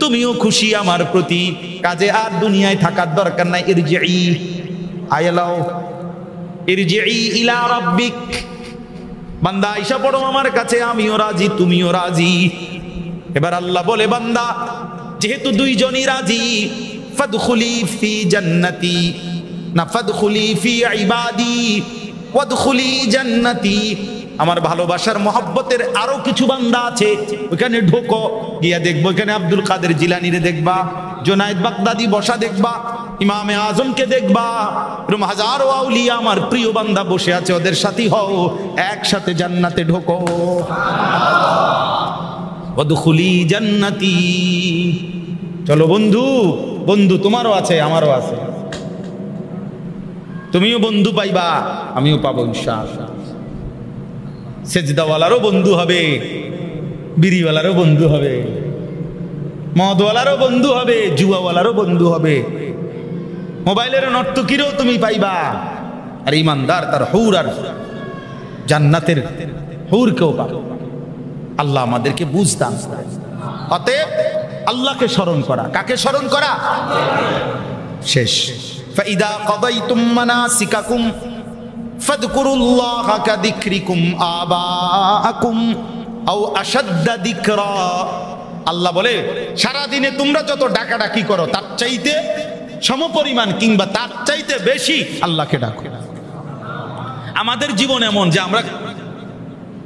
তুমিও খুশি আমার প্রতি, কাজে আর দুনিয়ায় থাকার দরকার নাই। ইরজিই, আয়ালাও, ইরজিই ইলা রাব্বিক, বান্দা আইসা পড়ো আমার কাছে, আমিও রাজি তুমিও রাজি। এবার আল্লাহ বলে বান্দা যেহেতু দুইজনই রাজি, ফাদখুলি ফি জান্নাতি, না ফাদখুলি ফি ইবাদি ওয়াদখুলি জান্নাতি, আমার ভালোবাসার মহব্বতের আরো কিছু বান্দা আছে, ওখানে ঢোকো, গিয়া দেখবো এখানে আব্দুল কাদের জিলানীরে দেখবা, জুনায়েদ বাগদাদি বসা দেখবা, ইমামে আজমকে দেখবা, এরকম হাজারো আউলিয়া আমার প্রিয় বান্দা বসে আছে, ওদের সাথী হও, একসাথে জান্নাতে ঢোকো। ওয়াদখুলি জান্নাতি, চলো বন্ধু, বন্ধু তোমারও আছে আমারও আছে, তুমিও বন্ধু পাইবা আমিও পাবো ইনশাআল্লাহ। সেজদাওয়ালারও বন্ধু হবে, বিড়িওয়ালারও বন্ধু হবে, মদওয়ালারও বন্ধু হবে, জুয়াওয়ালারও বন্ধু হবে, মোবাইলের নর্তকীরও তুমি পাইবা, আর ইমানদার তার হুর আর জান্নাতের হুরকেও পাবে। আল্লাহ আমাদেরকে বুঝতাম। অতএব আল্লাহকে স্মরণ করা, কাকে স্মরণ করা? শেষ। ফাইদা কাদাইতুম মানাসিকাকুম ফাযকুরুল্লাহা কাযিকরিকুম আবাআকুম আও আশাদ্দা যিকরা। আল্লাহ বলে সারা দিনে তোমরা যত ডাকাডাকি করো তার চাইতে সমপরিমাণ কিংবা তার চাইতে বেশি আল্লাহকে ডাকো। আমাদের জীবন এমন যে আমরা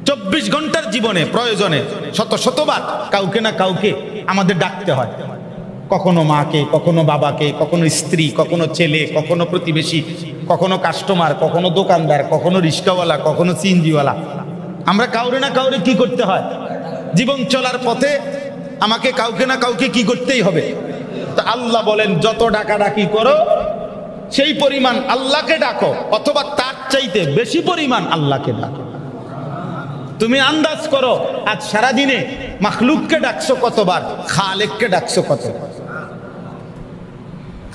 24 ঘন্টার জীবনে প্রয়োজনে শত শতবার কাউকে না কাউকে আমাদের ডাকতে হয়, কখনো মাকে, কখনো বাবাকে, কখনো স্ত্রী, কখনো ছেলে, কখনো প্রতিবেশী, কখনো কাস্টমার, কখনো দোকানদার, কখনো রিক্সাওয়ালা, কখনো সিএনজিওয়ালা। আমরা কাউরে না কাউরে কি করতে হয়? জীবন চলার পথে আমাকে কাউকে না কাউকে কি করতেই হবে। তো আল্লাহ বলেন যত ডাকাডাকি করো সেই পরিমাণ আল্লাহকে ডাকো, অথবা তার চাইতে বেশি পরিমাণ আল্লাহকে ডাকো। তুমি আন্দাজ করো আজ সারাদিনে মাখলুককে ডাকছো কতবার, খালেককে ডাকছো কতবার?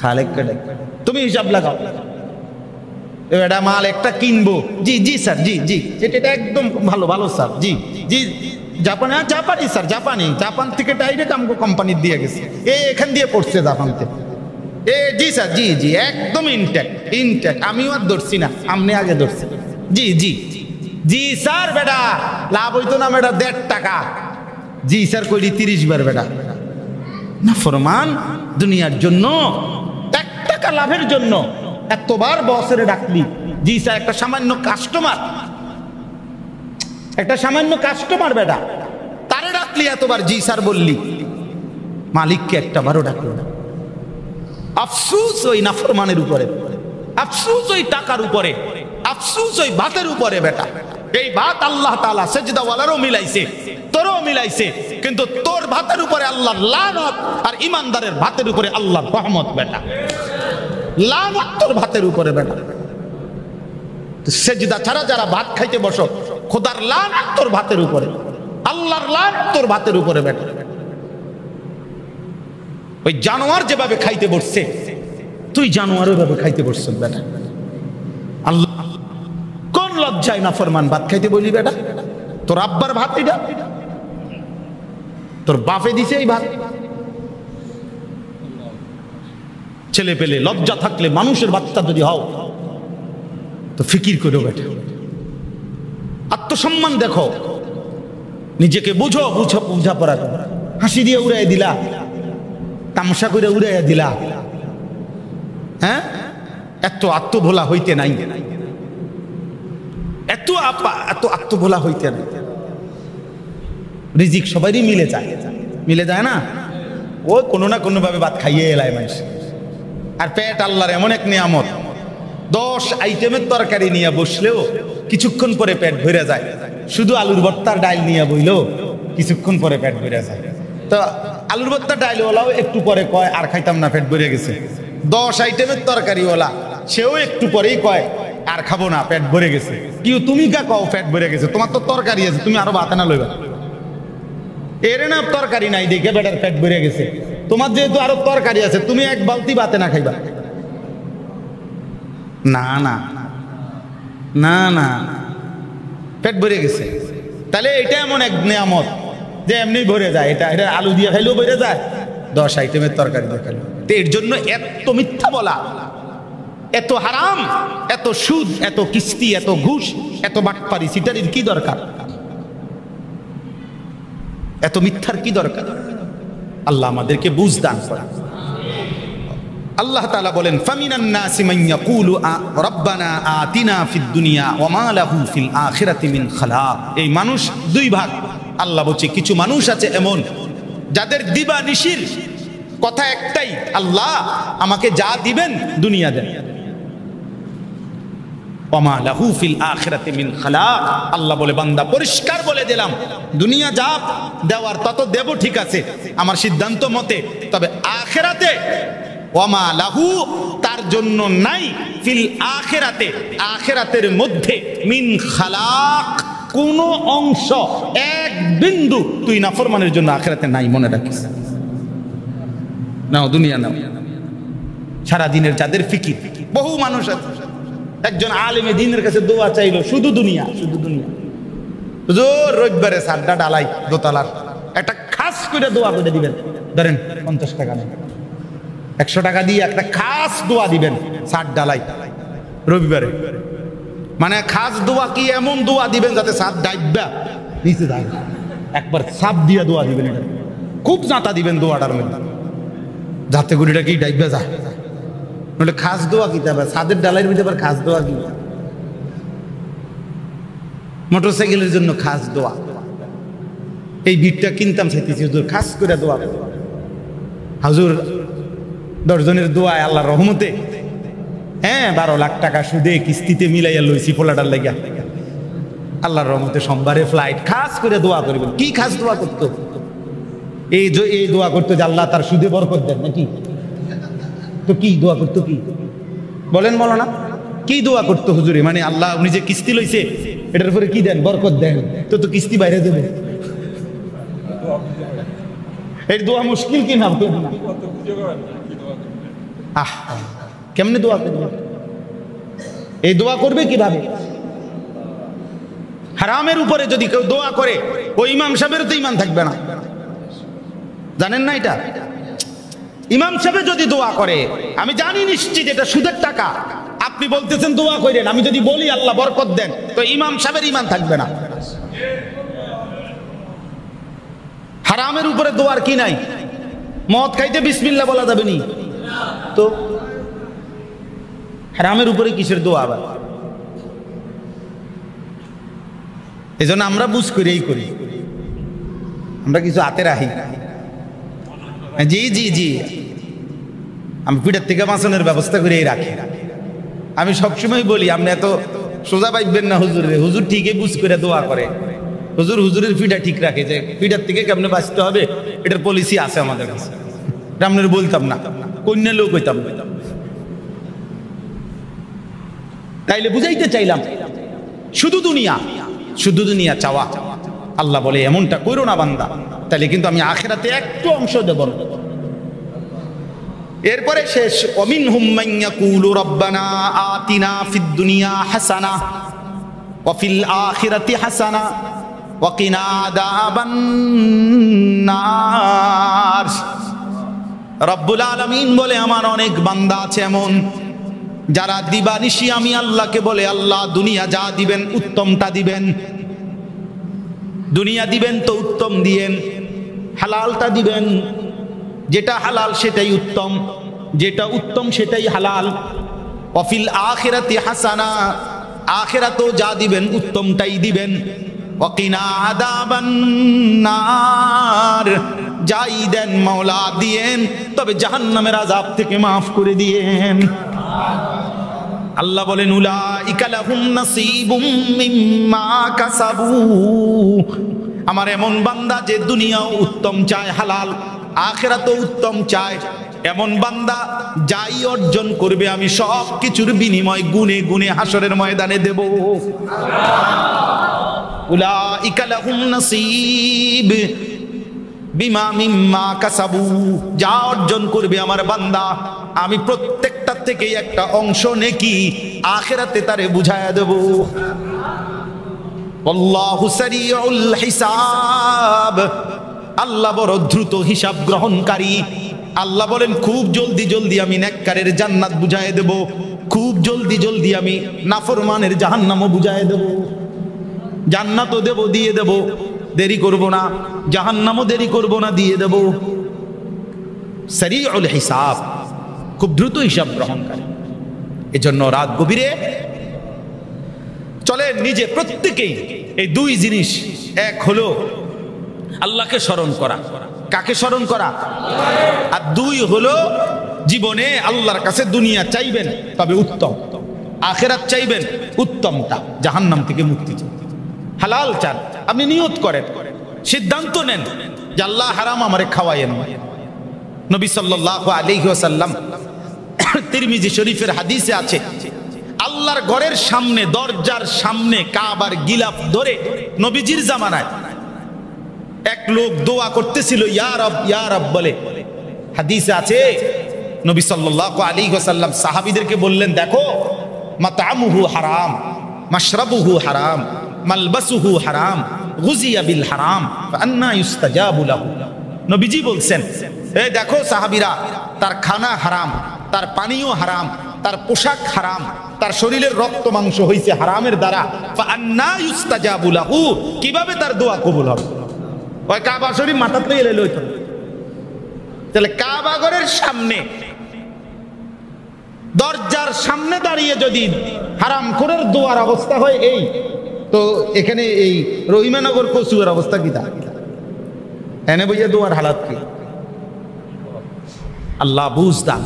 খালেককে ডাক, তুমি হিসাব লাগাও। এটা মাল একটা কিনবো, জি জি স্যার, জি জি, এটা একদম ভালো ভালো স্যার, জি জি, জাপানি, জাপানি স্যার, জাপানি, জাপান থেকে ডাইরেক্ট আমাকে কোম্পানি দিয়ে গেছে, এখান দিয়ে পড়ছে জাপান থেকে, জি স্যার, জি জি, একদম ইনট্যাক্ট ইনট্যাক্ট, আমিও আর ধরছি না, আপনি আগে ধরছি, জি জি জি স্যার। বেটা লাভ হইতো না বেটা 1.5 টাকা, জি স্যার কইলি 30 বার। বেটা না ফরমান, দুনিয়ার জন্য 1 টাকা লাভের জন্য এতবার বসের ডাকলি, জি স্যার। একটা সামান্য কাস্টমার, একটা সামান্য কাস্টমার বেটা, তারে ডাকলি এতবার জি স্যার বললি, মালিককে একটা বারও ডাকলো না। আফসুস ওই নাফরমানের উপরে, আফসুস ওই টাকার উপরে, আফসুস ওই ভাতের উপরে। বেটা এই ভাত আল্লাহ তাআলা সেজদাওয়ালারও মিলাইছে, তোরও মিলাইছে, কিন্তু তোর ভাতের উপরে আল্লাহর লানত আর ইমানদারের ভাতের উপরে আল্লাহর রহমত। বেটা লানত তোর ভাতের উপরে। বেটা সেজদা ছাড়া যারা ভাত খাইতে বসো, খোদার লানত তোর ভাতের উপরে, আল্লাহর লানত তোর ভাতের উপরে। বেটা ওই জানোয়ার যেভাবে খাইতে বসছে, তুই জানোয়ারের ভাবে খাইতে বসছ। বেটা আল্লাহ কোন লজ্জায় নাফরমান ভাত খাইতে বলি? বেটা তোর আব্বার ভাত, এটা তোর বাপে দিছে এই ভাত, ছেলে পেলে লজ্জা থাকলে মানুষের বাচ্চা যদি হও তো ফিকির করো বেটা, আত্মসম্মান দেখো, নিজেকে বুঝো, বুঝা পড়া, হাসি দিয়ে উড়াই দিলা, তামসা করে উড়াইয়া দিলা, হ্যাঁ? এত আত্মভোলা হইতে নাই, এত আত্মভোলা হইতে নাই। রিজিক সবারই মিলে যায় না? ও কোনো না কোনো ভাবে ভাত খাইয়ে এলায় মানুষ। আর পেট আল্লাহর এমন এক নিয়ামত, 10 আইটেমের তরকারি নিয়ে বসলেও কিছুক্ষণ পরে পেট ভরে যায়। শুধু আলুর ভর্তার ডাল নিয়ে বইলেও কিছুক্ষণ পরে পেট ভরে যায়। তো আলুর ভর্তার ডালওয়ালাও একটু পরে কয় আর খাইতাম না, পেট ভরে গেছে। 10 আইটেমের তরকারিওয়ালা সেও একটু পরেই কয় আর খাবো না, পেট ভরে গেছে। কি তুমি কা কও পেট ভরে গেছে? তোমার তো তরকারি আছে, তুমি আরো ভাত না লইবা। এর না তরকারি নাই দেখে বেটার পেট ভরে গেছে। তোমার যেহেতু আরো তরকারি আছে, তুমি এক বালতি ভাতে না খাইবা। না না না না, পেট ভরে গেছে। তাহলে এটা এমন এক নিয়ামত যে এমনি ভরে যায়। এটা আলু দিয়ে খাইলেও ভরে যায়, 10 আইটেমের তরকারি দিয়ে খাইলেও। তো এর জন্য এত মিথ্যা বলা, এত হারাম, এত সুদ, এত কিস্তি, এত ঘুষ, এত বাটপারি সিটারির কি দরকার? এত মিথ্যার কি দরকার? আল্লাহ আমাদেরকে বুঝ দান করেন। আল্লাহ তাআলা বলেন, ফামিনান নাসি মান ইয়াকুলু রাব্বানা আতিনা ফিদ দুনিয়া ওয়া মা লাহু ফিল আখিরাতি মিন খালাক। এই মানুষ দুই ভাগ। আল্লাহ বলছে কিছু মানুষ আছে এমন যাদের দিবা নিশির কথা একটাই, আল্লাহ আমাকে যা দিবেন দুনিয়া দেন। ওয়া মা লাহু ফিল আখিরাতি মিন খালাক। আল্লাহ বলে বান্দা পরিষ্কার বলে দিলাম, দুনিয়া যা দেওয়ার তত দেব, ঠিক আছে আমার সিদ্ধান্ত মতে, তবে আখিরাতে ওয়ামা লাহু তার জন্য নাই, ফিল আখিরাতে আখিরাতের মধ্যে, মিন খালাক কোন অংশ, এক বিন্দু তুই নাফরমানের জন্য আখিরাতে নাই, মনে রাখিস। নাও দুনিয়া নাও। সারা দিনের যাদের ফিকির, বহু মানুষ আছে, একজন আলেমে দ্বীনের কাছে দোয়া চাইলো, শুধু দুনিয়া, শুধু দুনিয়া। হুজুর রবিবারে সাড্ডা ডালাই দোতলার একটা খাস করে দোয়া করে দিবেন, ধরেন 50 টাকা নেই, 100 টাকা দিয়ে একটা খাস দোয়া দিবেন ছাদ ডালাই রবিবারে। মানে খাস দোয়া কি? এমন দোয়া দিবেন যাতে ছাদ ডাইবা নিচে যায়, একবার ছাপ দিয়ে দোয়া দিবেন। এটা খুব জাঁতা দিবেন দোয়াটার মধ্যে, যাতে করে এটা কি ডাইবা যায়। নইলে খাস দোয়া কি যাবে ছাদের ডালাইয়ের মধ্যে? আবার খাস দোয়া কি? মোটরসাইকেলের জন্য খাস দোয়া। এই বিটটা কিনতাম চাইতেছি, হুজুর খাস করে দোয়া। হুজুর 10 জনের দোয়ায় আল্লাহর রহমতে, হ্যাঁ 12 লাখ টাকা সুদে কিস্তিতে মিলাইয়া লইছি পোলাটার লাগিয়া। আল্লাহর রহমতে সোমবারে ফ্লাইট, খাস করে দোয়া করবেন। কি খাস দোয়া করতো? এই দোয়া করতো যে আল্লাহ তার সুদে বরকত দেন, নাকি? তো কি দোয়া করতো? কি বলেন মাওলানা? কি দোয়া করতো হুজুরে? মানে আল্লাহ উনি যে কিস্তি লইছে এটার উপরে কি দেন? বরকত দেন। তো কিস্তি বাইরে দেবে, এই দোয়া মুশকিল কি না? কেমনে দোয়া করবে? এই দোয়া করবে কিভাবে? হারামের উপরে যদি কেউ দোয়া করে, ওই ইমাম সাহেবের তো ইমান থাকবে না, জানেন না এটা? ইমাম সাহেব যদি দোয়া করে, আমি জানি নিশ্চিত এটা সুদের টাকা, আপনি বলতেছেন দোয়া করেন, আমি যদি বলি আল্লাহ বরকত দেন, তো ইমাম সাহেবের ইমান থাকবে না। হারামের উপরে দোয়ার কি নাই? মদ খাইতে বিসমিল্লাহ বলা যাবে নি? তো হারামের উপরে কিসের দোয়া? আবার এই জন্য আমরা বুঝ করেই করি, আমরা কিছু হাতে রাখি। জি জি জি, আমি পিঠের থেকে বাঁচানোর ব্যবস্থা করেই রাখি। আমি সবসময় বলি, আপনি এত সোজা পাইবেন না হুজুরে, হুজুর ঠিকই বুঝ করে দোয়া করে। হুজুরের পিঠা ঠিক রাখে, যে পিঠার থেকে কেমনে বাঁচতে হবে এটার পলিসি আছে আমাদের কাছে। আপনার বলতাম না, কন্যা লোক হইতাম। তাইলে বুঝাইতে চাইলাম, শুধু দুনিয়া চাওয়া। আল্লাহ বলে এমনটা করো না বান্দা, তাহলে কিন্তু আমি আখিরাতে একটু অংশ দেব না। এরপরে শেষ, ওয়ামিনহুম মান ইয়াকুলু রাব্বানা আতিনা ফিদ দুনিয়া হাসানা ওয়া ফিল আখিরাতি হাসানা ওয়া কিনা আযাবান নার। রব্বুল আলামিন বলে আমার অনেক বান্দা আছে এমন যারা দিবানিশি আমি আল্লাহকে বলে আল্লাহ দুনিয়া যা দিবেন উত্তমটা দিবেন, দুনিয়া দিবেন তো উত্তম দিয়েন, হালালটা দিবেন, যেটা হালাল সেটাই উত্তম, যেটা উত্তম সেটাই হালাল। ওয়াফিল আখিরাতি হাসানা, আখিরাতেও যা দিবেন উত্তমটাই দিবেন। ওয়াকিনা আযাবান নার, যাই দেন মাওলা দিয়েন, তবে জাহান্নামের আযাব থেকে মাফ করে দিয়েন। আল্লাহ বলেন উলাইকা লাহুম নাসীবুম মিম্মা কাসাবু, আমার এমন বান্দা যে দুনিয়াও উত্তম চায় হালাল, আখিরাতেও উত্তম চায়, এমন বান্দা যাই অর্জন করবে আমি সব কিছুর বিনিময় গুনে গুনে হাসরের ময়দানে দেব। উলাইকা লাহুম নাসীব বিমা মিম্মা কাসাবু, যা অর্জন করবে আমার বান্দা আমি প্রত্যেকটা থেকে একটা অংশ নেকি আখিরাতে তারে বুঝায়া দেব। আল্লাহু সারিউল হিসাব, আল্লাহ বড় দ্রুত হিসাব গ্রহণকারী। আল্লাহ বলেন খুব জলদি জলদি আমি নেককারের জান্নাত বুঝায় দেব, খুব জলদি জলদি আমি নাফরমানের জাহান্নামও বুঝায় দেব। জান্নাতও দেব, দিয়ে দেব, দেরি করব না, জাহান্নামও দেরি করব না, দিয়ে দেব। সারিউল হিসাব, খুব দ্রুত হিসাব গ্রহণকারী। এজন্য রাত গভীরে চলে নিজে প্রত্যেকেই এই দুই জিনিস, এক হলো আল্লাহকে স্মরণ করা। কাকে স্মরণ করা? আর দুই হলো জীবনে আল্লাহর কাছে দুনিয়া চাইবেন তবে উত্তম, আখিরাত চাইবেন উত্তমটা, জাহান্নাম থেকে মুক্তি চান, হালাল চান। আপনি নিয়ত করেন, সিদ্ধান্ত নেন যে আল্লাহ হারাম আমারে খাওয়ায়েন। নবী সাল্লাল্লাহু আলাইহি ওয়াসাল্লাম তিরমিজি শরীফের হাদিসে আছে, আল্লাহর ঘরের সামনে, দরজার সামনে কাবার গিলাফ ধরে নবীজির জামানায় এক লোক দোয়া করতেছিল ইয়া রব ইয়া রব বলে। হাদিসে আছে নবী সাল্লাল্লাহু আলাইহি ওয়াসাল্লাম সাহাবীদেরকে বললেন, দেখো মাতআমুহু হারাম, মাশরাবুহু হারাম, মালবাসুহু হারাম, গুজিয়া বিল হারাম, ফান্না ইউস্তাজাবু লাহু। নবীজি বলছেন, এই দেখো সাহাবীরা, তার খানা হারাম, তার পানীয় হারাম, তার পোশাক হারাম, তার শরীরের রক্ত মাংস হইছে হারামের দ্বারা, ফান্না ইউস্তাজাবু লাহু, কিভাবে তার দোয়া কবুল হবে? ওই কাবা শরীফ মাথাতে এলে লইতো, তাহলে কাবা ঘরের সামনে দরজার সামনে দাঁড়িয়ে যদি হারাম করার দোয়ার অবস্থা হয় এই, তো এখানে এই রহিমানগর কচুয়ার অবস্থা কি? তা এনে বইয়া দোয়ার হালাত কি? আল্লাহ বুঝদান।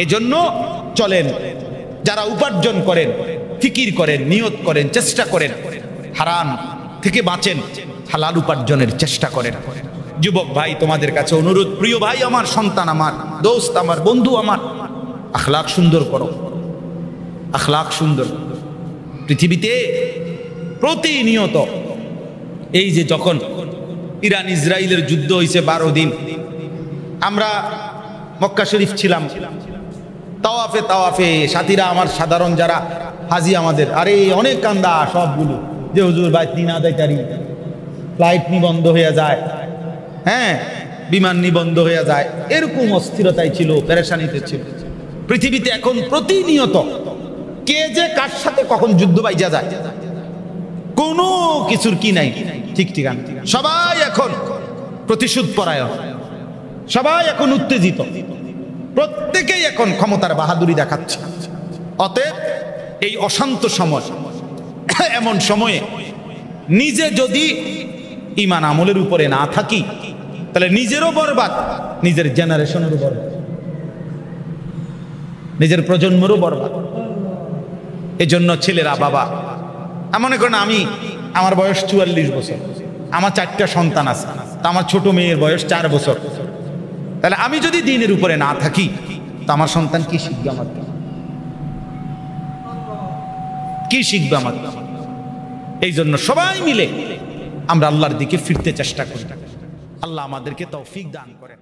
এই জন্য চলেন, যারা উপার্জন করেন, ফিকির করেন, নিয়ত করেন, চেষ্টা করেন, হারাম থেকে বাঁচেন, হালাল উপার্জনের চেষ্টা করেন। যুবক ভাই, তোমাদের কাছে অনুরোধ, প্রিয় ভাই আমার, সন্তান আমার, দোস্ত আমার, বন্ধু আমার, আখলাক সুন্দর করো, আখলাক সুন্দর। পৃথিবীতে প্রতিনিয়ত এই যে যখন ইরান ইসরায়েলের যুদ্ধ হয়েছে 12 দিন, আমরা মক্কা শরীফ ছিলাম, তাওয়াফে তাওয়াফে সাথীরা আমার, সাধারণ যারা হাজি আমাদের, আরে অনেক কান্দা সবগুলো যে হুজুর বাইত না দেয়তারি, ফ্লাইট নিবন্ধ হয়ে যায়, হ্যাঁ বিমান নিবন্ধ হয়ে যায়, এরকম অস্থিরতায় ছিল, পেরেশানিতে ছিল। পৃথিবীতে এখন প্রতিনিয়ত কে যে কার সাথে কখন যুদ্ধ বাইজা যায় কোনো কিছুর কি নাই, ঠিক ঠিকানা। সবাই এখন প্রতিশোধ পরায়ণ, সবাই এখন উত্তেজিত, প্রত্যেকেই এখন ক্ষমতার বাহাদুরি দেখাচ্ছে। অতএব এই অশান্ত সময়, এমন সময়ে নিজে যদি ঈমান আমলের উপরে না থাকি, তাহলে নিজেরও বরবাদ, নিজের জেনারেশনেরও বরবাদ, নিজের প্রজন্মেরও বরবাদ। এজন্য ছেলেরা, বাবা, মনে করেন আমার বয়স 44 বছর, আমার 4টা সন্তান আছে, তা আমার ছোট মেয়ের বয়স 4 বছর। তাহলে আমি যদি দ্বীনের উপরে না থাকি, তা আমার সন্তান কি শিখবে? আমার কি শিখবে? আমার। এই জন্য সবাই মিলে আমরা আল্লাহর দিকে ফিরতে চেষ্টা করি। আল্লাহ আমাদেরকে তৌফিক দান করেন।